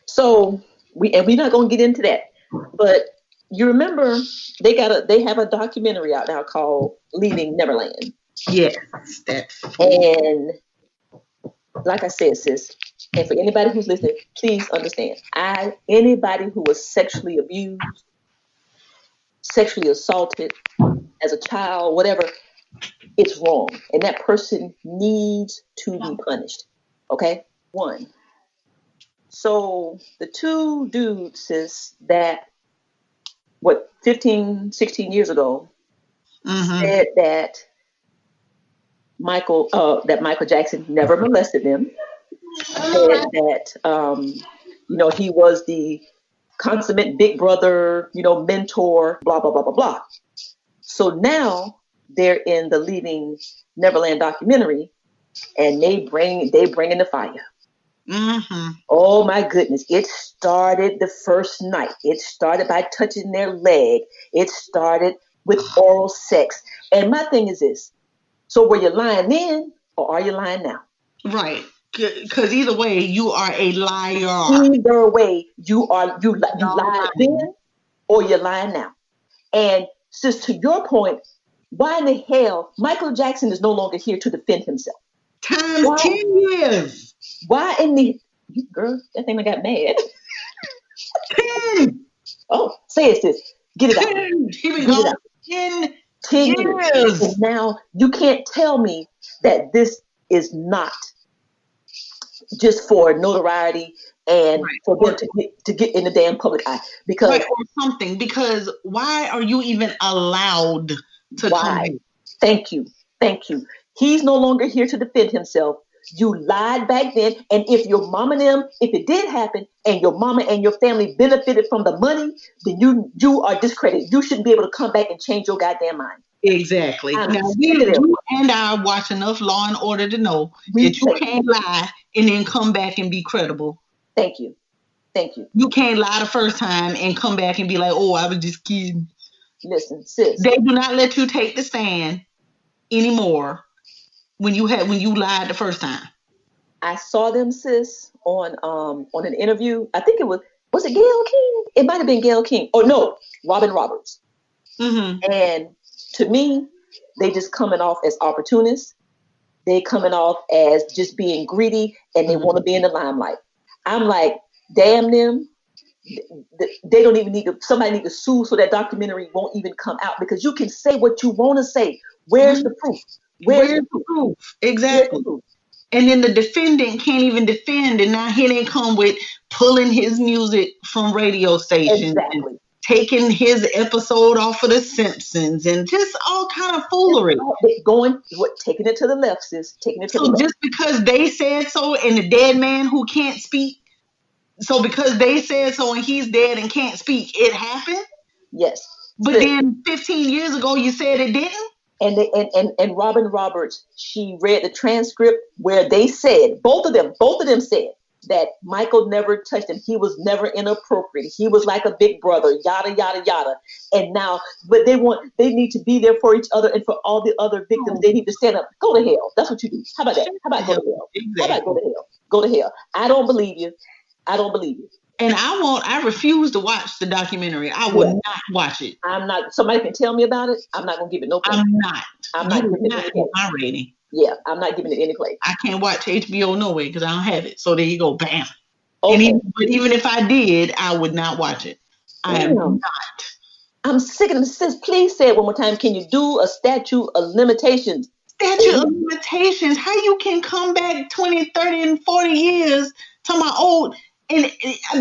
So we're not going to get into that, but you remember they have a documentary out now called Leaving Neverland. Yes. And like I said, sis, and for anybody who's listening, please understand, anybody who was sexually abused, sexually assaulted as a child, whatever, it's wrong. And that person needs to be punished. Okay? One. So the two dudes, sis, that 15, 16 years ago said that Michael Jackson never molested them. Said that he was the consummate big brother, mentor, blah blah blah blah blah. So now they're in the Leaving Neverland documentary, and they bring in the fire. Mm-hmm. Oh my goodness! It started the first night. It started by touching their leg. It started with oral sex. And my thing is this: so were you lying then, or are you lying now? Right. Because either way, you are a liar. Either way, you lied then, or you're lying now. And sis, to your point, why in the hell Michael Jackson is no longer here to defend himself? Times 10 years. Why in the girl? That thing I got mad. 10. Oh, say it, sis. Get it out. 10. Here we go. 10 years. And now you can't tell me that this is not just for notoriety and for them to get in the damn public eye. Because or something. Because why are you even allowed to come here? Thank you. He's no longer here to defend himself. You lied back then, and if your mom and them, if it did happen, and your mama and your family benefited from the money, then you are discredited. You shouldn't be able to come back and change your goddamn mind. Exactly. Now, you and I watch enough Law and Order to know that you can't lie and then come back and be credible. Thank you. You can't lie the first time and come back and be like, "Oh, I was just kidding." Listen, sis. They do not let you take the stand anymore when you lied the first time. I saw them, sis, on an interview. I think it was it Gayle King? It might have been Gayle King. Or no, Robin Roberts. Mm-hmm. And to me, they just coming off as opportunists. They coming off as just being greedy, and they want to be in the limelight. I'm like, damn them. They don't even somebody need to sue so that documentary won't even come out, because you can say what you want to say. Where's the proof? Where's the proof? Exactly. And then the defendant can't even defend, and now here they come with pulling his music from radio stations. Exactly. And taking his episode off of The Simpsons and just all kind of foolery. Taking it to the left, sis. Taking it to the left. Just because they said so and the dead man who can't speak, so because they said so and he's dead and can't speak, it happened? Yes. But then 15 years ago you said it didn't? And Robin Roberts, she read the transcript where they said, both of them said, that Michael never touched him. He was never inappropriate. He was like a big brother, yada, yada, yada. And now, but they need to be there for each other, and for all the other victims, they need to stand up. Go to hell. That's what you do. How about that? How about go to hell? Exactly. How about go to hell? Go to hell. I don't believe you. And I refuse to watch the documentary. I will not watch it. I'm not. Somebody can tell me about it. I'm not going to give it no place. I'm not giving it my rating. Yeah, I'm not giving it any place. I can't watch HBO no way because I don't have it. So there you go, bam. Okay. But even if I did, I would not watch it. I am not. I'm sick of them. Sis, please say it one more time. Can you do a statute of limitations? Statute of limitations? How you can come back 20, 30, and 40 years talking about old, and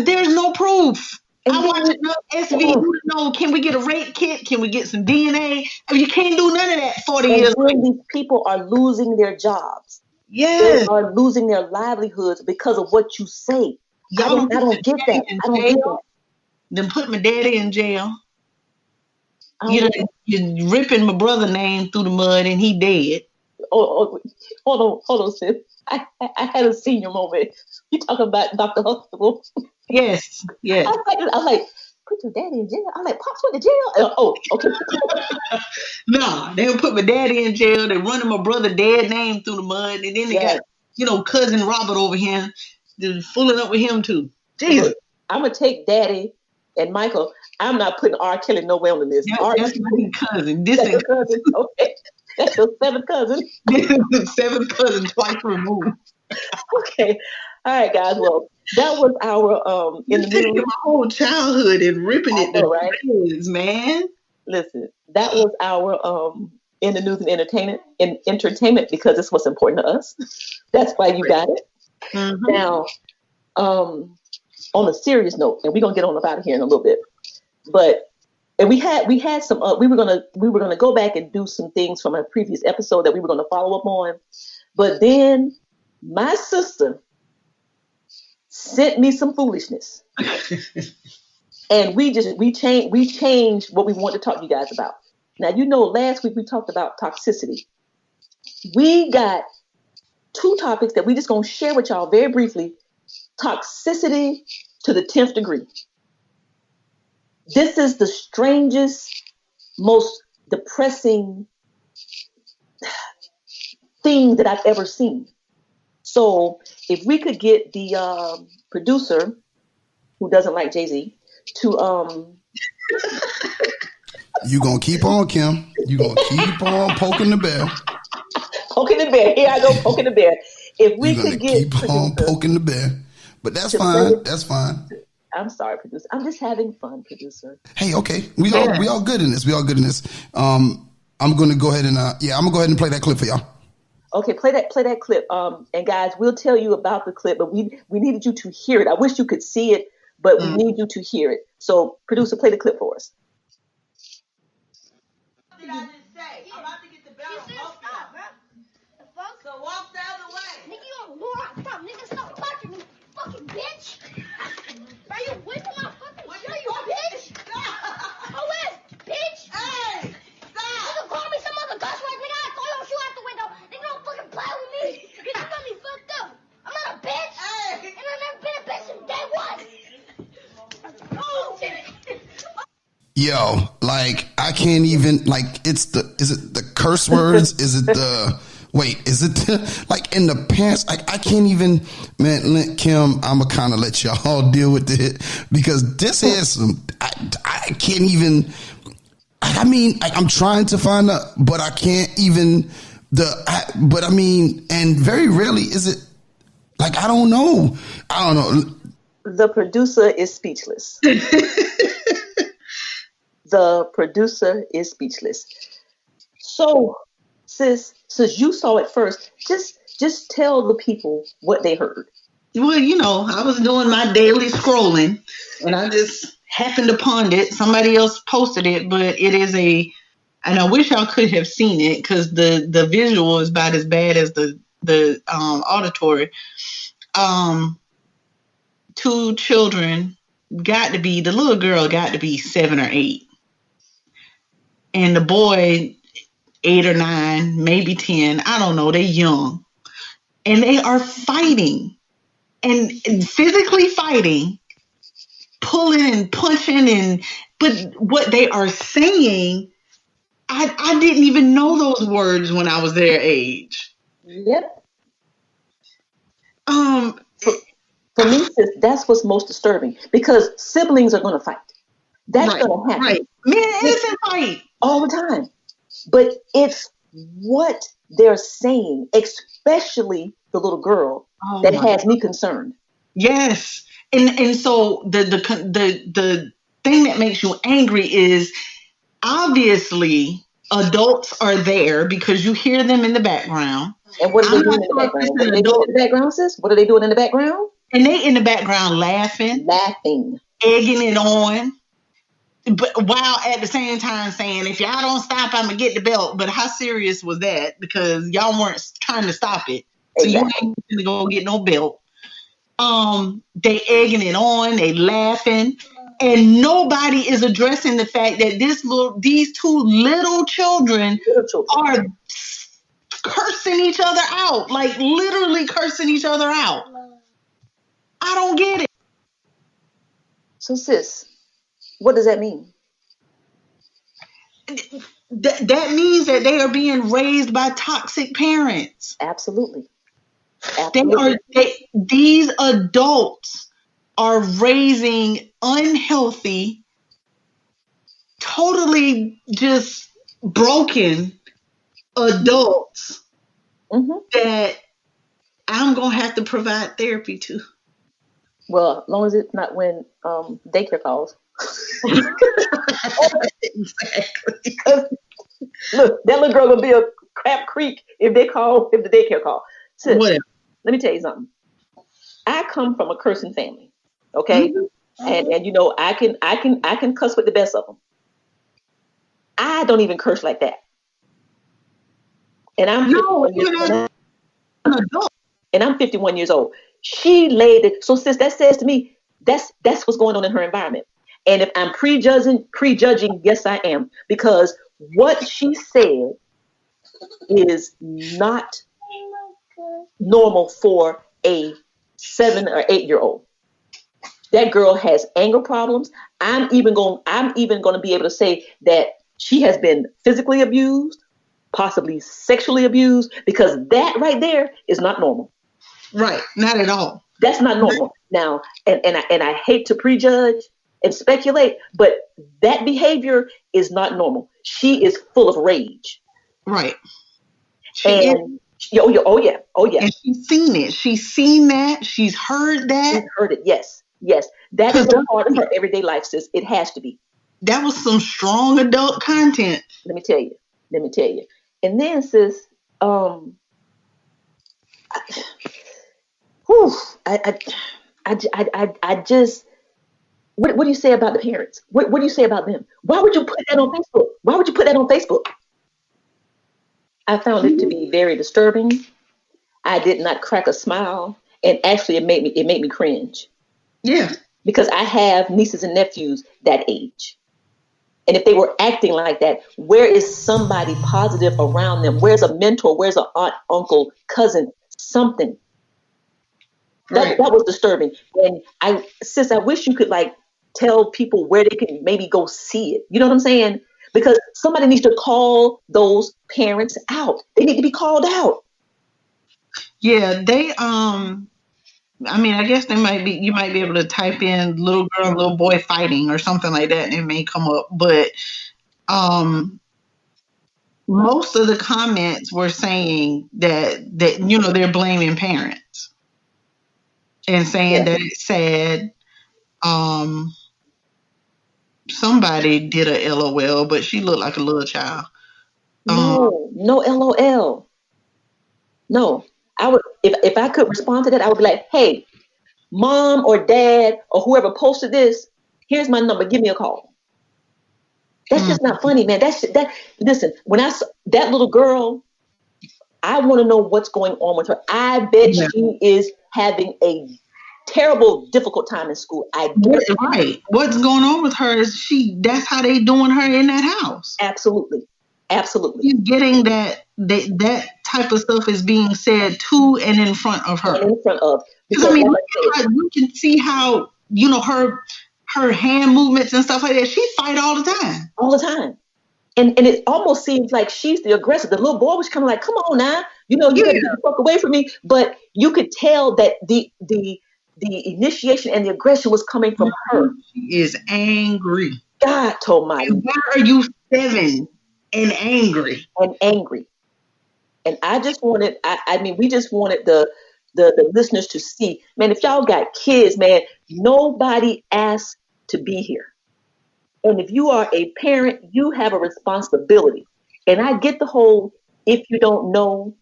there's no proof. I watch enough SVU to know, can we get a rape kit? Can we get some DNA? You can't do none of that 40 years later. These people are losing their jobs. Yes. They are losing their livelihoods because of what you say. I don't get that. I don't get that. Then put my daddy in jail. You're ripping my brother's name through the mud and he dead. Oh, hold on, sis. I had a senior moment. You talking about Dr. Huxtable? Yes. Yes. I'm like, put your daddy in jail. I'm like, Pops went to jail. Oh, okay. No, they would put my daddy in jail. They running my brother dead name through the mud, and then they Yes. got cousin Robert over here, just fooling up with him too. Jesus. Look, I'm gonna take Daddy and Michael. I'm not putting R. Kelly nowhere on the list. That's my cousin. This That's ain't your cousin. Okay, that's your seventh cousin. seventh cousin twice removed. Okay, all right, guys. Well, that was our in the Taking news. my whole childhood and ripping I it know, to right? shreds, man. Listen, that was our in the news and entertainment because it's what's important to us. That's why you got it. Mm-hmm. Now, on a serious note, and we're gonna get on about it here in a little bit, and we had some. We were gonna go back and do some things from a previous episode that we were gonna follow up on, but then my sister sent me some foolishness, and we changed what we wanted to talk to you guys about. Now, last week we talked about toxicity. We got 2 topics that we just gonna share with y'all very briefly. Toxicity to the 10th degree. This is the strangest, most depressing thing that I've ever seen. So if we could get the producer, who doesn't like Jay-Z, to You gonna keep on, Kim. You gonna keep on poking the bear. poking the bear. Here I go poking the bear. If we You're gonna could get keep on producer, poking the bear. But that's to fine. play- That's fine. I'm sorry, producer. I'm just having fun, producer. Hey, okay. We all good in this. We all good in this. I'm gonna go ahead and I'm gonna go ahead and play that clip for y'all. Okay, play that clip. And guys, we'll tell you about the clip, but we needed you to hear it. I wish you could see it, but we need you to hear it. So, producer, play the clip for us. I didn't say. I'm about to get the bell on both of y'all. So walk the other way. Nigga, you don't know. Stop, nigga, stop touching me, fucking bitch. Are you whipping my fucking shirt, you bitch? Who is, bitch? Hey, stop. Nigga, call me some other cuss words, nigga. I throw your shoe out the window. Nigga, don't fucking play with me. Cause you got me fucked up. I'm not a bitch. Hey. And I've never been a bitch since day one. Oh, shit. Yo, like I can't even is it the curse words? Is it the like in the pants? I can't even, man. Kim, I'm gonna kind of let y'all deal with it because this is some. I can't even. I mean, I'm trying to find out, but I can't even. But I mean, and very rarely is it. Like I don't know. The producer is speechless. The producer is speechless. So, sis, since you saw it first, just tell the people what they heard. Well, I was doing my daily scrolling, and I just happened upon it. Somebody else posted it, but it is and I wish y'all could have seen it because the visual is about as bad as the auditory. 2 children the little girl got to be 7 or 8. And the boy, 8 or 9, maybe 10, I don't know, they're young. And they are fighting and physically fighting, pulling and punching. But what they are saying, I didn't even know those words when I was their age. Yep. For me, sis, that's what's most disturbing because siblings are going to fight. That's going to happen. Right. Men and innocent fight. All the time. But it's what they're saying, especially the little girl, that has me concerned. Yes. And so the thing that makes you angry is obviously adults are there because you hear them in the background. And what are they doing in the background? What are they doing in the background, sis? What are they doing in the background? And they in the background laughing, egging it on. But while at the same time saying, if y'all don't stop, I'm going to get the belt. But how serious was that? Because y'all weren't trying to stop it. So you ain't going to go get no belt. They egging it on. They laughing. And nobody is addressing the fact that these 2 little children are cursing each other out. Like literally cursing each other out. I don't get it. So, sis, what does that mean? That means that they are being raised by toxic parents. Absolutely. Absolutely. These adults are raising unhealthy, totally just broken adults that I'm going to have to provide therapy to. Well, as long as it's not when daycare calls. Exactly. Look, that little girl gonna be a crap creek if the daycare call. Sis, Whatever. let me tell you something. I come from a cursing family, okay, and you know I can cuss with the best of them. I don't even curse like that, and I'm 51 years old. She laid it. So, sis, that says to me, that's what's going on in her environment. And if I'm prejudging, yes, I am, because what she said is not normal for a 7 or 8 year old. That girl has anger problems. I'm even going to be able to say that she has been physically abused, possibly sexually abused, because that right there is not normal. Right, not at all. That's not normal. Now, and I hate to prejudge and speculate, but that behavior is not normal. She is full of rage. Right. Oh yeah. And she's seen it. She's seen that. She's heard that. She's heard it. Yes. That is a part of her everyday life, sis. It has to be. That was some strong adult content. Let me tell you. And then, sis, I just, what do you say about the parents? What do you say about them? Why would you put that on Facebook? I found it to be very disturbing. I did not crack a smile, and actually, it made me cringe. Yeah, because I have nieces and nephews that age, and if they were acting like that, where is somebody positive around them? Where's a mentor? Where's an aunt, uncle, cousin, something? That was disturbing. And I wish you could tell people where they can maybe go see it. You know what I'm saying? Because somebody needs to call those parents out. They need to be called out. Yeah, they I guess you might be able to type in little girl, little boy fighting or something like that, and it may come up. But most of the comments were saying that they're blaming parents. And saying that it's sad. Somebody did a LOL, but she looked like a little child. No LOL. No, I would if I could respond to that, I would be like, "Hey, mom or dad or whoever posted this, here's my number. Give me a call." That's just not funny, man. Listen, when I saw that little girl, I want to know what's going on with her. I bet she is having a terrible, difficult time in school. Right. What's going on with her is that's how they doing her in that house. Absolutely. She's getting that type of stuff is being said to and in front of her. Because you can see how, her hand movements and stuff like that. She fight all the time. All the time. And it almost seems like she's the aggressor. The little boy was kind of like, come on now. You gotta get the fuck away from me. But you could tell that the initiation and the aggression was coming from her. She is angry. God almighty. And why are you 7 and angry? And I just wanted, we just wanted the listeners to see, man, if y'all got kids, man, nobody asked to be here. And if you are a parent, you have a responsibility. And I get the whole, if you don't know,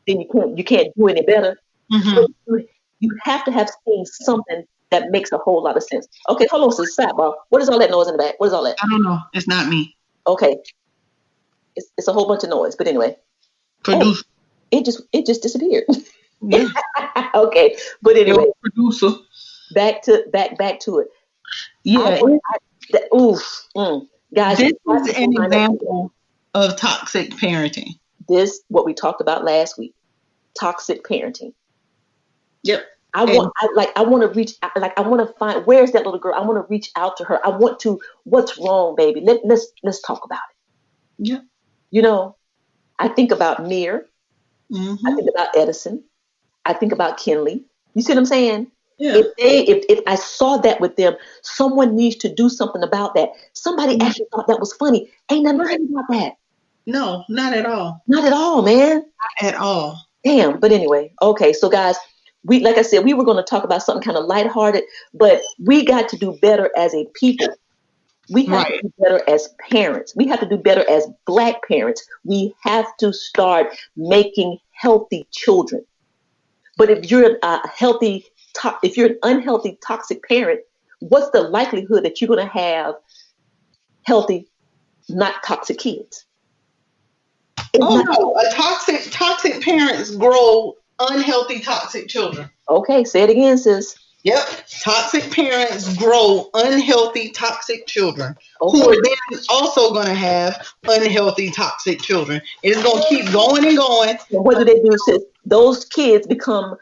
then you can't do any better. Mm-hmm. You have to have seen something that makes a whole lot of sense. Okay, hold on, sis. Sidebar. What is all that noise in the back? What is all that? I don't know. It's not me. Okay. It's a whole bunch of noise. But anyway. Producer. It just disappeared. Yeah. Okay. But anyway. Producer. Back to it. Yeah. Guys, this is an example of toxic parenting. This, what we talked about last week. Toxic parenting. Yep. I want to reach out, I want to find, where's that little girl? I want to reach out to her. I want to, what's wrong, baby? Let's talk about it. Yeah. You know, I think about Mir. I think about Edison. I think about Kinley. You see what I'm saying? Yeah. If I saw that with them, someone needs to do something about that. Somebody actually thought that was funny. Ain't nothing funny about that. No, not at all. Not at all, man. Not at all. Damn. But anyway, okay. So guys, like I said, we were going to talk about something kind of lighthearted, but we got to do better as a people. We have to do better as parents. We have to do better as Black parents. We have to start making healthy children. But if you're if you're an unhealthy, toxic parent, what's the likelihood that you're going to have healthy, not toxic kids? Toxic parents grow unhealthy, toxic children. Okay, say it again, sis. Yep. Toxic parents grow unhealthy, toxic children Okay. who are then also going to have unhealthy, toxic children. It's going to keep going and going. And what do they do, sis? Those kids become,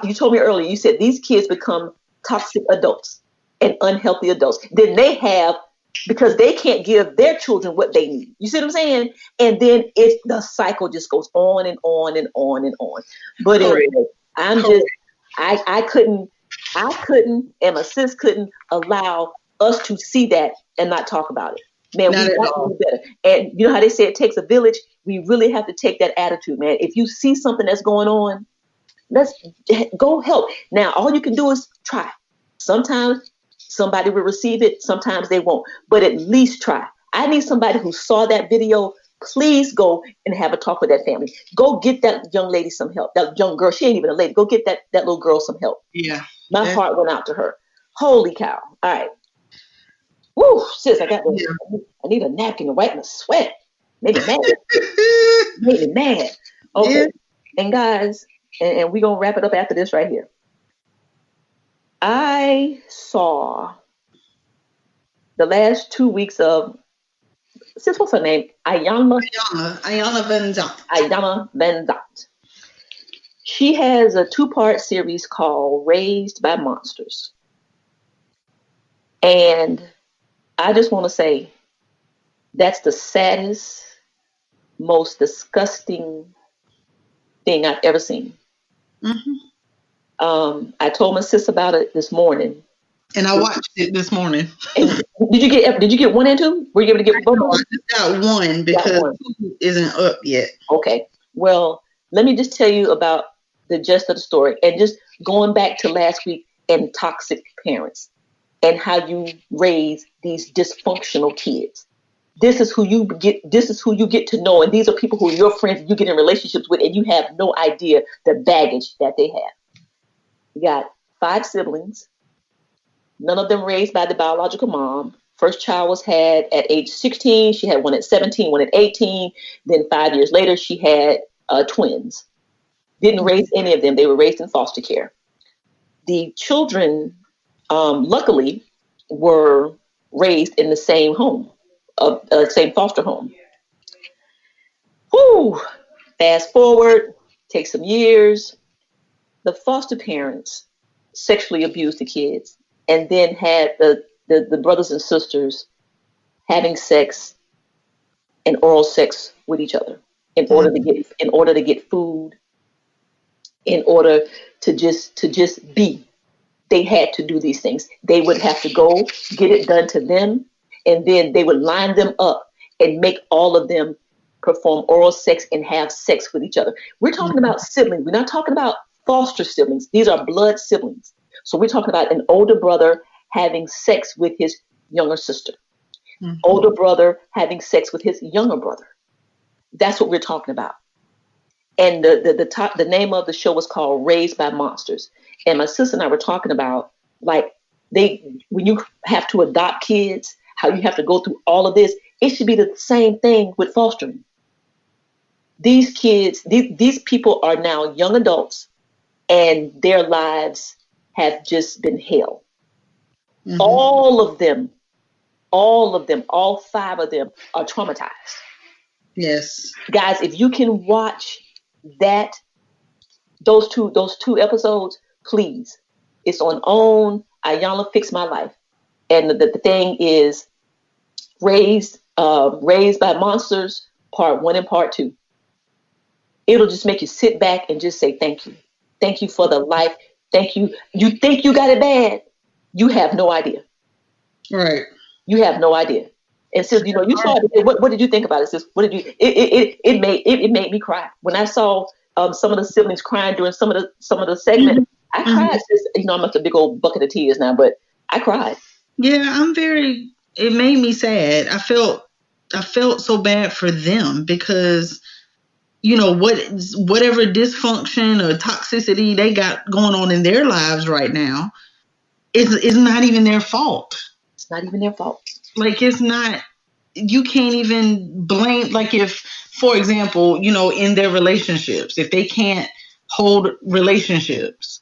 you told me earlier, you said these kids become toxic adults and unhealthy adults. Then they have, because they can't give their children what they need. You see what I'm saying? And then the cycle just goes on and on and on and on. But anyway, I couldn't, and my sis couldn't allow us to see that and not talk about it. Man, we want to do better. And you know how they say it takes a village? We really have to take that attitude, man. If you see something that's going on, let's go help. Now, all you can do is try. Sometimes somebody will receive it. Sometimes they won't. But at least try. I need somebody who saw that video. Please go and have a talk with that family. Go get that young lady some help. That young girl, she ain't even a lady. Go get that little girl some help. Yeah. My heart went out to her. Holy cow. All right. Woo, sis, I need a napkin to wipe my sweat. Made me mad. Okay. Yeah. And guys, and we're going to wrap it up after this right here. I saw the last 2 weeks of, sis, what's her name? Ayana Van Zant. She has a 2-part series called Raised by Monsters. And I just want to say that's the saddest, most disgusting thing I've ever seen. I told my sis about it this morning. And I watched it this morning. And did you get 1 and 2? Were you able to get both? I just got 1 because 2 isn't up yet. Okay. Well, let me just tell you about the gist of the story, and just going back to last week and toxic parents and how you raise these dysfunctional kids. This is who you get to know, and these are people who are your friends you get in relationships with, and you have no idea the baggage that they have. You got 5 siblings, none of them raised by the biological mom. First child was had at age 16. She had one at 17, one at 18. Then 5 years later, she had twins. Didn't raise any of them. They were raised in foster care. The children, luckily, were raised in the same home, same foster home. Whew. Fast forward, takes some years. The foster parents sexually abused the kids, and then had the brothers and sisters having sex and oral sex with each other in order to get food, in order to just be. They had to do these things. They would have to go get it done to them, and then they would line them up and make all of them perform oral sex and have sex with each other. We're talking about siblings. We're not talking about foster siblings. These are blood siblings. So we're talking about an older brother having sex with his younger sister. Older brother having sex with his younger brother. That's what we're talking about. And the name of the show was called Raised by Monsters. And my sister and I were talking about, like, when you have to adopt kids, how you have to go through all of this. It should be the same thing with fostering. These kids, these people are now young adults, and their lives have just been hell. All of them, all 5 of them are traumatized. Yes. Guys, if you can watch those two episodes, please. It's on OWN. Ayanla Fix My Life. And the thing is Raised by Monsters, part 1 and part 2. It'll just make you sit back and just say thank you. Thank you for the life. Thank you. You think you got it bad. You have no idea. Right. You have no idea. And sis, you saw it. What did you think about it, sis? What did you? It made me cry when I saw some of the siblings crying during some of the segment. I cried, sis. I'm a big old bucket of tears now, but I cried. Yeah, it made me sad. I felt so bad for them because, whatever dysfunction or toxicity they got going on in their lives right now is not even their fault. It's not even their fault. Like, it's not, you can't even blame, like if, for example, in their relationships, if they can't hold relationships,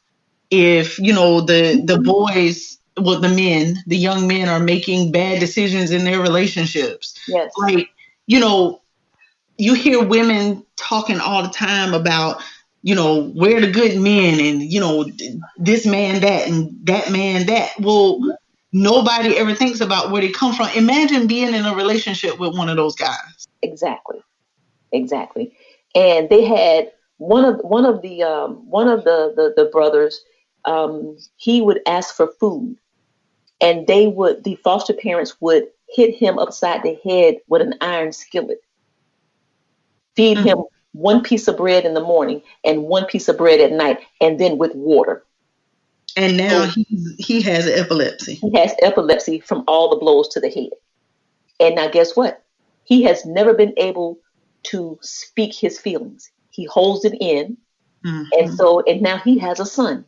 if, the boys, well, the young men are making bad decisions in their relationships. Yes. Like, you hear women talking all the time about, where the good men and, this man that and that man that. Well, nobody ever thinks about where they come from. Imagine being in a relationship with one of those guys. Exactly. And they had one of the brothers. He would ask for food, and the foster parents would hit him upside the head with an iron skillet, feed him one piece of bread in the morning and one piece of bread at night, and then with water. And now he has epilepsy. He has epilepsy from all the blows to the head. And now guess what? He has never been able to speak his feelings. He holds it in. And now he has a son.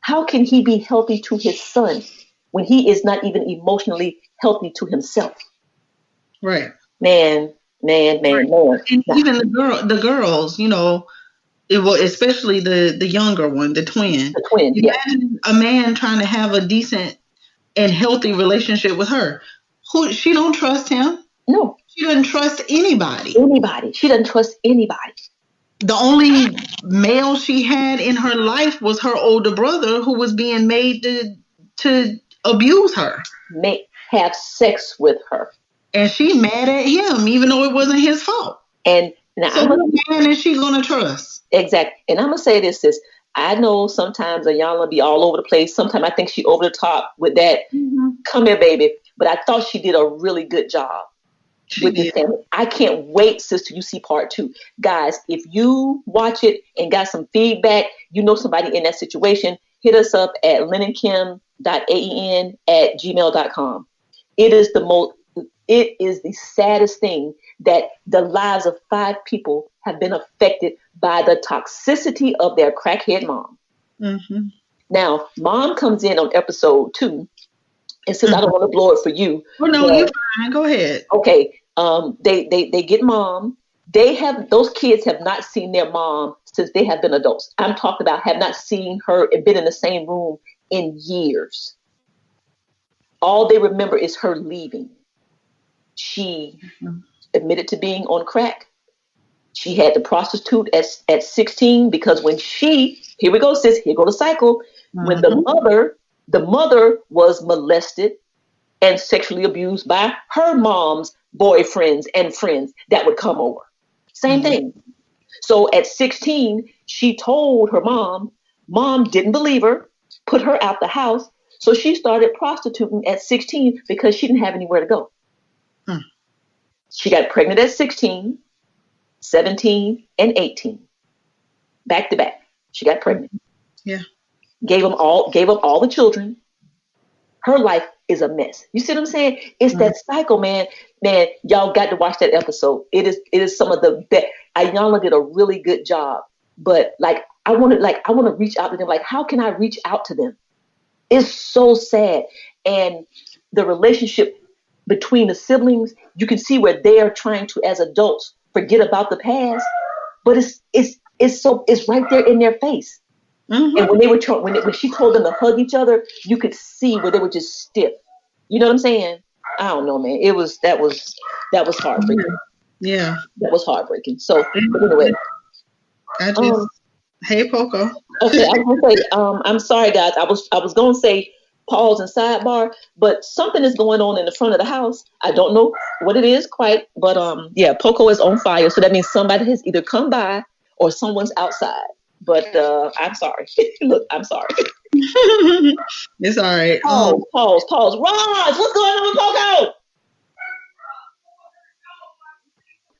How can he be healthy to his son when he is not even emotionally healthy to himself? Right. Man. And even the girls, especially the younger one, the twin. Imagine a man trying to have a decent and healthy relationship with her. She don't trust him. No. She doesn't trust anybody. She doesn't trust anybody. The only male she had in her life was her older brother, who was being made to abuse her. Have sex with her. And she mad at him, even though it wasn't his fault. And now, so what man is she going to trust? Exactly. And I'm going to say this, sis. I know sometimes Ayanla be all over the place. Sometimes I think she over the top with that, come here, baby. But I thought she did a really good job with this family. I can't wait, sister, you see part 2. Guys, if you watch it and got some feedback, somebody in that situation, hit us up at lynandkim.aen@gmail.com. It is the saddest thing that the lives of 5 people have been affected by the toxicity of their crackhead mom. Now, mom comes in on episode 2 and says, I don't want to blow it for you. Well, no, you're fine. Go ahead. Okay. They get mom. Those kids have not seen their mom since they have been adults. I'm talking about have not seen her and been in the same room in years. All they remember is her leaving. She admitted to being on crack. She had to prostitute at 16 because when here we go, sis, here go the cycle. When the mother was molested and sexually abused by her mom's boyfriends and friends that would come over. Same thing. So at 16, she told her mom didn't believe her, put her out the house. So she started prostituting at 16 because she didn't have anywhere to go. She got pregnant at 16, 17, and 18. Back to back. She got pregnant. Yeah. Gave up all the children. Her life is a mess. You see what I'm saying? It's that cycle, man. Man, y'all got to watch that episode. It is some of the best. Ayanla did a really good job. But I want to reach out to them. Like, how can I reach out to them? It's so sad. And the relationship between the siblings, you can see where they are trying to, as adults, forget about the past, but it's right there in their face. And when they were when she told them to hug each other, you could see where they were just stiff. You know what I'm saying? I don't know, man. That was heartbreaking. Yeah, that was heartbreaking. So anyway, Hey, Poco. Okay, I was gonna say, I'm sorry, guys. I was gonna say pause and sidebar, but something is going on in the front of the house. I don't know what it is quite, but yeah, Poco is on fire, so that means somebody has either come by or someone's outside. But I'm sorry. Look, I'm sorry. It's all right. Pause. Roz, what's going on with Poco?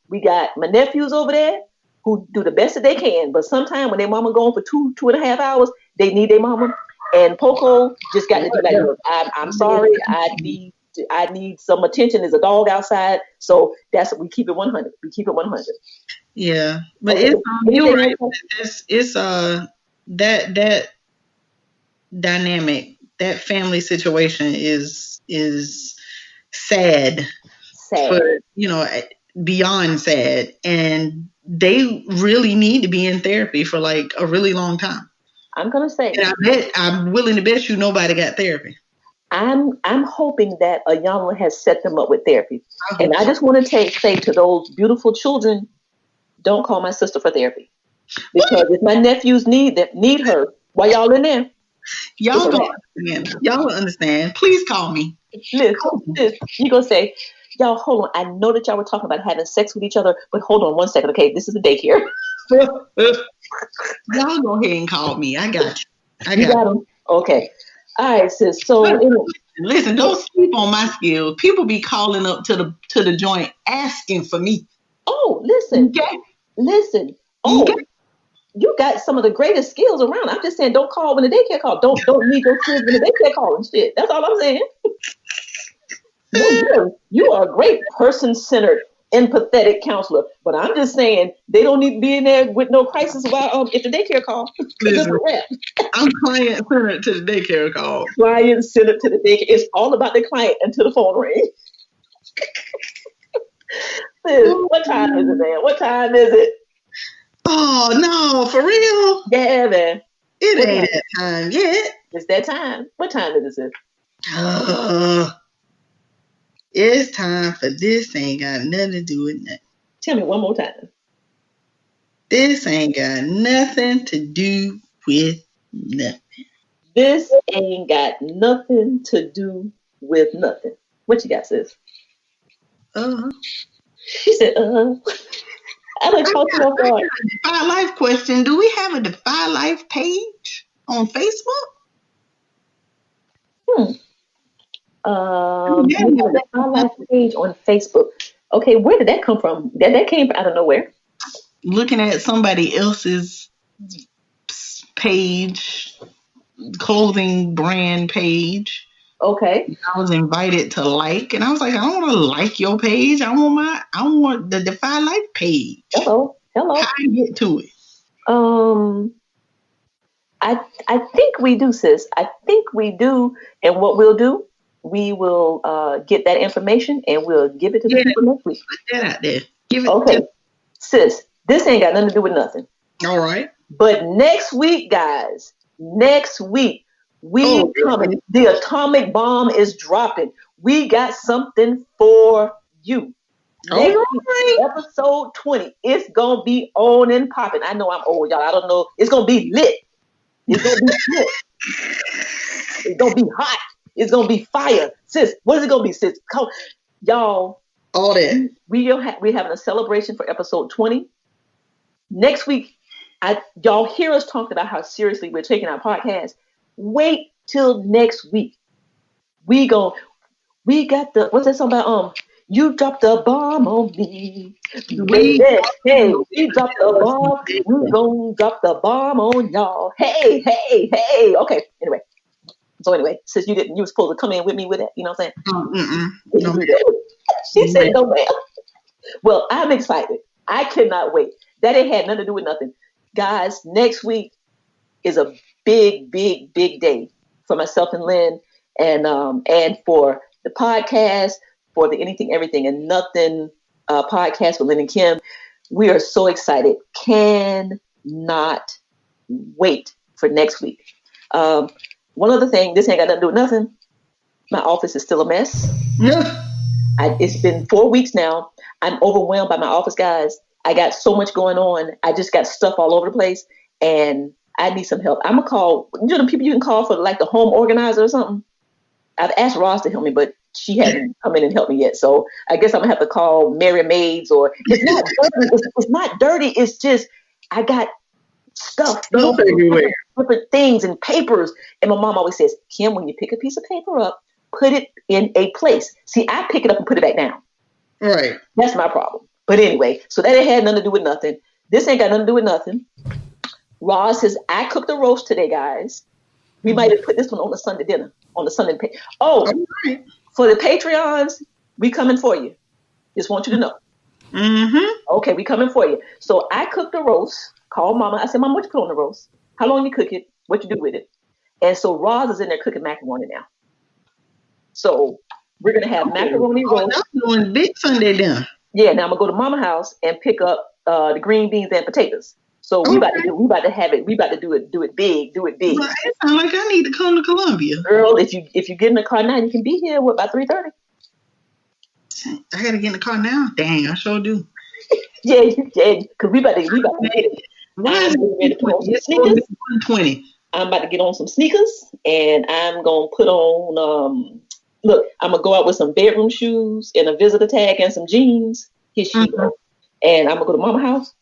We got my nephews over there who do the best that they can, but sometimes when their mama gone for 2.5 hours, they need their mama. And Poco just got to be like, look, I'm sorry, I need some attention. There's a dog outside, so that's what we keep it 100. We keep it 100. Yeah, but it's you're right. It's that dynamic, that family situation is sad. But, beyond sad, and they really need to be in therapy for like a really long time. I'm gonna say, and I'm willing to bet you nobody got therapy. I'm hoping that Ayala has set them up with therapy, and I just want to say to those beautiful children, don't call my sister for therapy, because if my nephews need her while y'all in there, y'all will understand. Please call me. Listen, you gonna say, y'all, hold on. I know that y'all were talking about having sex with each other, but hold on one second. Okay, this is the daycare. Y'all go ahead and call me. I got you. You got them. Okay. All right, sis. So listen, don't sleep on my skills. People be calling up to the joint asking for me. Oh, listen. Okay. Listen. Oh, okay. You got some of the greatest skills around. I'm just saying, don't call when the daycare call. Don't need your kids when the daycare call and shit. That's all I'm saying. You are a great person-centered, empathetic counselor, but I'm just saying they don't need to be in there with no crisis about if the daycare call. Listen, I'm client-centered to the daycare call. Client-centered to the daycare. It's all about the client until the phone rings. What time is it, man? What time is it? Oh, no, for real? Yeah, man. It ain't that time yet. It's that time. What time is it? It's time for this. Ain't got nothing to do with nothing. Tell me one more time. This ain't got nothing to do with nothing. This ain't got nothing to do with nothing. What you got, sis? She said, I like talking about God. Defy Life question. Do we have a Defy Life page on Facebook? We have a Defy Life page on Facebook. Okay, where did that come from? That came out of nowhere. Looking at somebody else's page, clothing brand page. Okay. I was invited to like, and I was like, I don't want to like your page. I want the Defy Life page. Hello. How do I get to it? I think we do, sis. I think we do. And what we'll do, we will get that information and we'll give it to the people next week. Put that out there. Give it. Okay, sis. This ain't got nothing to do with nothing. All right. But next week, guys. Next week. Coming. The atomic bomb is dropping. We got something for you. Next week, episode 20. It's gonna be on and popping. I know I'm old, y'all. I don't know. It's gonna be lit. It's gonna be lit. It's gonna be hot. It's gonna be fire, sis. What is it gonna be, sis? Come, y'all. All that. We're having a celebration for episode 20. Next week, y'all hear us talking about how seriously we're taking our podcast. Wait till next week. We got the, what's that song about? You dropped the bomb on me. We dropped the bomb. We gonna drop the bomb on y'all. Hey. Okay. Anyway, since you were supposed to come in with me with it, you know what I'm saying? No. She said no, ma'am. Well, I'm excited. I cannot wait. That ain't had nothing to do with nothing. Guys, next week is a big day for myself and Lynn, and for the podcast, for the Anything, Everything, and Nothing podcast with Lynn and Kim. We are so excited. Cannot wait for next week. One other thing, this ain't got nothing to do with nothing. My office is still a mess. It's been 4 weeks now. I'm overwhelmed by my office, guys. I got so much going on. I just got stuff all over the place. and I need some help. I'm gonna call, you know, the people you can call for like the home organizer or something. I've asked Roz to help me, but she hasn't come in and helped me yet. So I guess I'm gonna have to call Mary Maids, or it's not dirty. It's not dirty. It's just I got stuff everywhere, different things and papers. And my mom always says, Kim, when you pick a piece of paper up, put it in a place. See, I pick it up and put it back down. Right. That's my problem. But anyway, so that it had nothing to do with nothing. This ain't got nothing to do with nothing. Roz says, I cooked a roast today, guys. We might have put this one on the Sunday dinner, on the Sunday. Right. For the Patreons, we coming for you. Just want you to know. Mm-hmm. Okay, we coming for you. So I cooked a roast. Called Mama. I said, Mama, what you put on the roast? How long you cook it? What you do with it? And so Roz is in there cooking macaroni now. So we're gonna have macaroni roast. I'm doing big Sunday dinner. Yeah. Now I'm gonna go to Mama house and pick up the green beans and potatoes. So we about to have it. We about to do it big. Well, it sounds like I need to come to Columbia. Girl, if you get in the car now, you can be here by 3:30. I gotta get in the car now. Dang, I sure do. Yeah, because we about to get it. It's 120. I'm about to get on some sneakers, and I'm gonna put on. Look, I'm gonna go out with some bedroom shoes and a visitor tag and some jeans. And I'm gonna go to Mama house,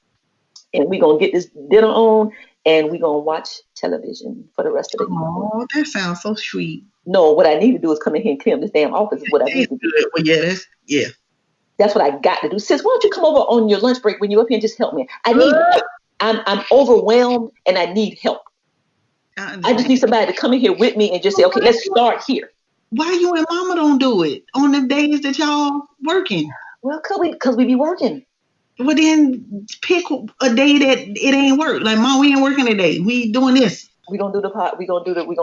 and we're gonna get this dinner on, and we're gonna watch television for the rest of the day. Oh, that sounds so sweet. No, what I need to do is come in here and clean this damn office. Is what I need to do. Well, That's what I got to do. Sis, why don't you come over on your lunch break when you're up here and just help me? I need. I'm overwhelmed and I need help. I just need somebody to come in here with me and just say, okay, let's start here. Why you and Mama don't do it on the days that y'all working? Well, because we be working. Well, then pick a day that it ain't work. Like, Mom, we ain't working today. We doing this. We gonna do the pot. We gonna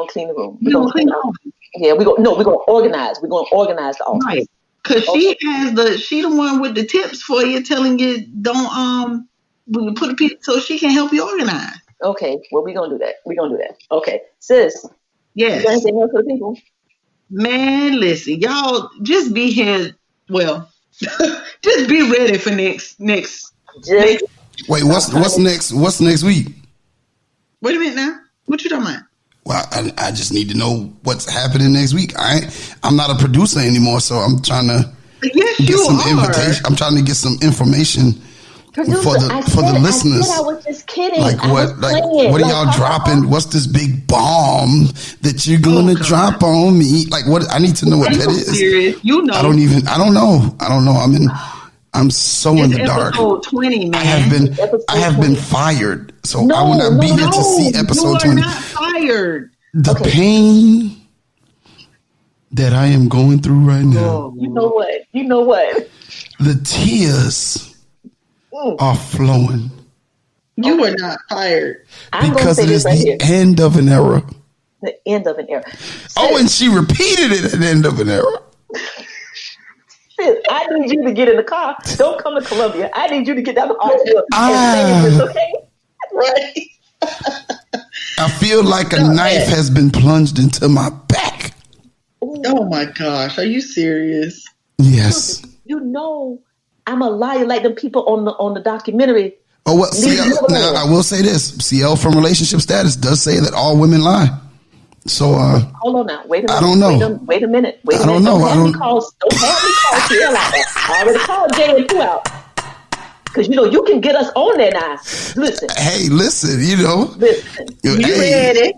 clean the room. We gonna clean the room. Yeah, we're gonna organize. We're gonna organize the office. Right. Cause she the one with the tips for you, telling you don't when you put a piece so she can help you organize. Okay, well we're gonna do that. Okay, sis. Yes. You got anything else for the people? Man, listen, y'all just be here. Well, just be ready for next. Wait, what's next? What's next week? Wait a minute now. What you talking about? Well, I just need to know what's happening next week. I'm not a producer anymore, so I'm trying to get some invitation. I'm trying to get some information for the listeners. I was just kidding. What are y'all dropping? What's this big bomb that you're gonna drop on me? Like, what? I need to know what that is. Serious? You know? I don't know. I'm so in the dark. Episode 20, man. I have been fired, so I will not be here to see episode 20. You are not fired. The pain that I am going through right now. You know what? The tears are flowing. You are not fired. Because it is the end of an era. The end of an era. And she repeated it at the end of an era. Sis, I need you to get in the car. Don't come to Columbia. I need you to get down the hospital and say this, okay? Right. I feel like a knife has been plunged into my back. Oh my gosh, are you serious? Yes. You know, I'm a liar like them people on the documentary. Oh, well, now I will say this. CL from Relationship Status does say that all women lie. So, hold on now. Wait a minute. I don't know. Wait a minute. I don't know. Don't have me call CL out. I already called Jay and Pooh out. Because, you can get us on there now. Listen. Hey, listen, Listen. You ready?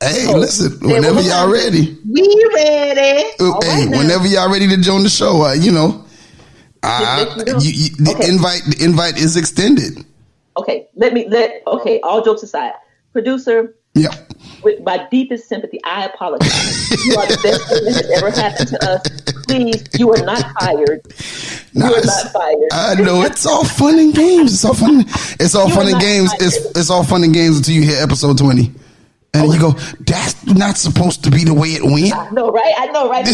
Hey, listen. Whenever y'all ready. We ready. Hey, whenever y'all ready to join the show, the invite is extended. Okay. All jokes aside. Producer. Yeah. With my deepest sympathy, I apologize. You are the best thing that has ever happened to us. Please, you are not fired. You are not fired. I know, it's all fun and games. It's all fun. It's all fun and games. It's all fun and games until you hear episode 20. And you go, that's not supposed to be the way it went. I know, right?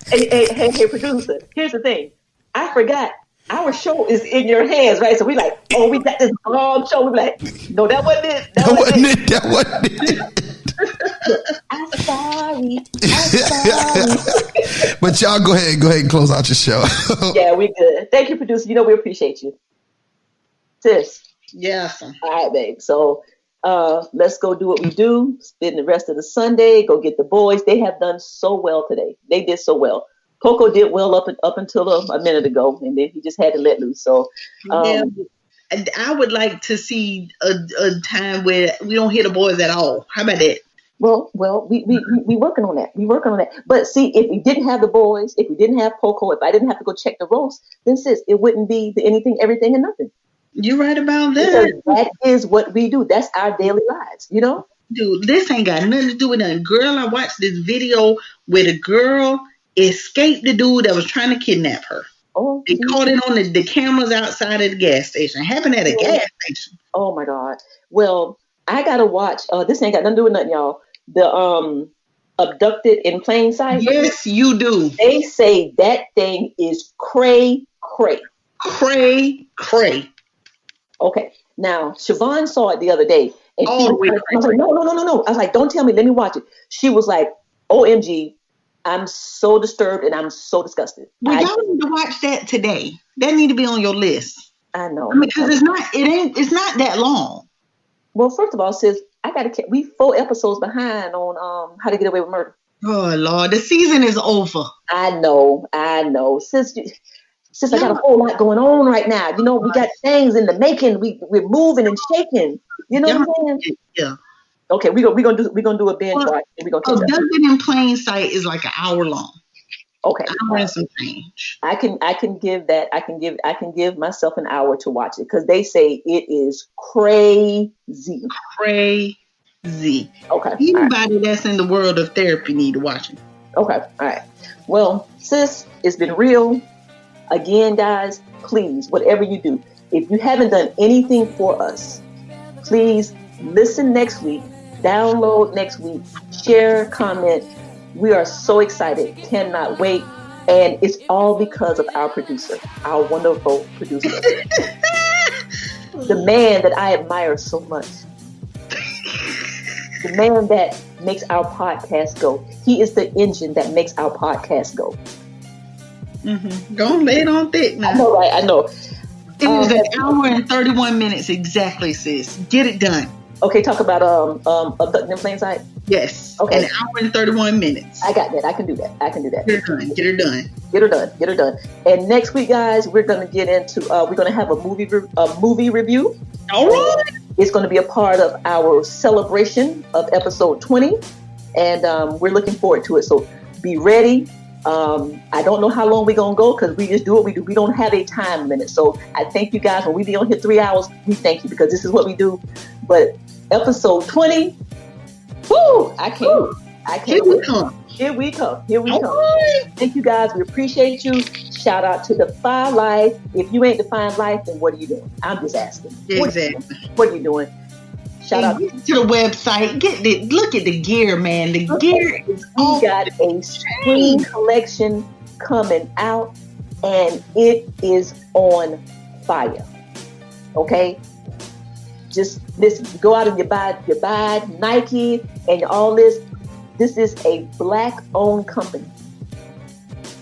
Hey, producer, here's the thing. I forgot. Our show is in your hands, right? So we like, we got this long show. We like, no, that wasn't it. That wasn't it. I'm sorry. But y'all go ahead and close out your show. Yeah, we good. Thank you, producer. We appreciate you. Sis. Yes. All right, babe. So Let's go do what we do. Spend the rest of the Sunday. Go get the boys. They have done so well today. They did so well. Coco did well up until a minute ago, and then he just had to let loose. So, yeah, I would like to see a time where we don't hear the boys at all. How about that? Well, we working on that. We working on that. But see, if we didn't have the boys, if we didn't have Coco, if I didn't have to go check the roast, then sis, it wouldn't be the anything, everything, and nothing. You're right about that. Because that is what we do. That's our daily lives, you know? Dude, this ain't got nothing to do with nothing. Girl, I watched this video where the girl escaped the dude that was trying to kidnap her. Oh, they caught it on the cameras outside of the gas station. Happened at a gas station. Oh my God. Well, I gotta watch. This ain't got nothing to do with nothing, y'all. The Abducted in Plain Sight. Yes, you do. They say that thing is cray. Okay. Now, Siobhan saw it the other day. And I was like, no. I was like, don't tell me. Let me watch it. She was like, OMG, I'm so disturbed and I'm so disgusted. Well, y'all need to watch that today. That need to be on your list. I know. Because it's not that long. Well, first of all, sis, we 4 episodes behind on How to Get Away with Murder. Oh Lord, the season is over. I know. Sis, I got a whole lot going on right now. You know, we got things in the making. We're moving and shaking. You know what I'm saying? Yeah. Okay, we're gonna do a binge watch. And we're gonna catch up. Abducted in Plain Sight is like an hour long. Okay. Hour and some change. I can give myself an hour to watch it because they say it is crazy. Okay. Anybody that's in the world of therapy need to watch it. Okay. All right. Well, sis, it's been real. Again, guys, please, whatever you do, if you haven't done anything for us, please listen next week, download next week, share, comment. We are so excited, cannot wait. And it's all because of our producer, our wonderful producer. The man that I admire so much. The man that makes our podcast go. He is the engine that makes our podcast go. Mm-hmm. Don't lay it on thick now. I know, right? I know. It is an hour and 31 minutes exactly, sis. Get it done. Okay, talk about Abducted in Plain Sight. Yes. Okay. An hour and 31 minutes. I got that. I can do that. Get her done. And next week, guys, we're gonna get into we're gonna have a movie review. All right. It's gonna be a part of our celebration of episode 20, and we're looking forward to it. So be ready. I don't know how long we're going to go because we just do what we do. We don't have a time limit. So I thank you guys. When we be on here 3 hours, we thank you because this is what we do. But episode 20, whoo, I can't. Here we come. Right. Thank you guys. We appreciate you. Shout out to Defy Life. If you ain't defying life, then what are you doing? I'm just asking. Exactly. What are you doing? Shout out to the website. Look at the gear, man. The gear is we got a spring collection coming out, and it is on fire. Okay, just listen. Go out and you buy Nike and all this. This is a Black-owned company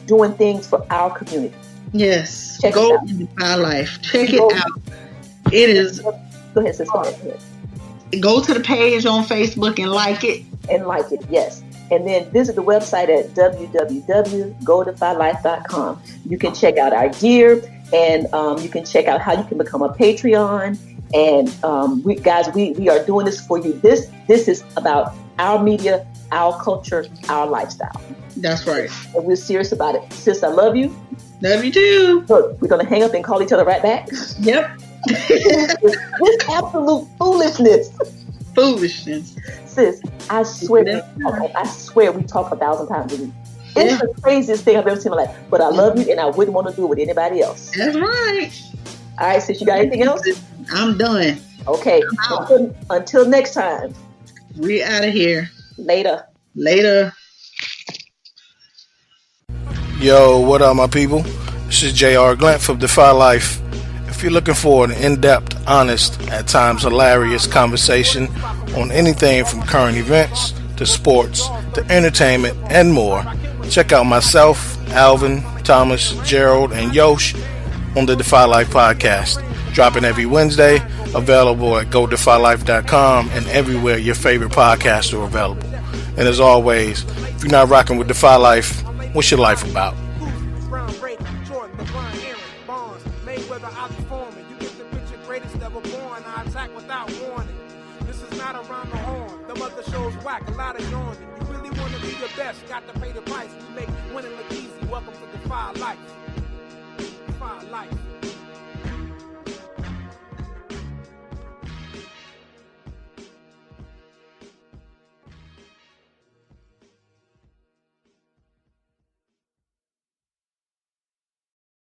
doing things for our community. Yes, Go into my life. Check it out. It is. Go ahead, sis. Go ahead. Go to the page on Facebook and like it. Yes. And then visit the website at www.godefylife.com. You can check out our gear, and you can check out how you can become a Patreon. And we are doing this for you. This is about our media, our culture, our lifestyle. That's right. And we're serious about it. Sis, I love you. Love you too. Look, we're going to hang up and call each other right back. Yep. This absolute foolishness. Sis, I swear we talk 1,000 times a week. It's the craziest thing I've ever seen in my life. But I love you and I wouldn't want to do it with anybody else. That's right. All right, sis, you got anything else? I'm done. Okay. Until next time. We out of here. Later. Yo, what up, my people? This is J.R. Glent from Defy Life. If you're looking for an in-depth, honest, at times hilarious conversation on anything from current events to sports to entertainment and more, check out myself, Alvin, Thomas, Gerald, and Yosh on the Defy Life podcast, dropping every Wednesday available at GoDefyLife.com and everywhere your favorite podcasts are available. And as always, if you're not rocking with Defy Life, what's your life about? A lot of yawning. You really want to be the best, got to pay the price. We make winning look easy. Welcome to Defy Life. Defy Life.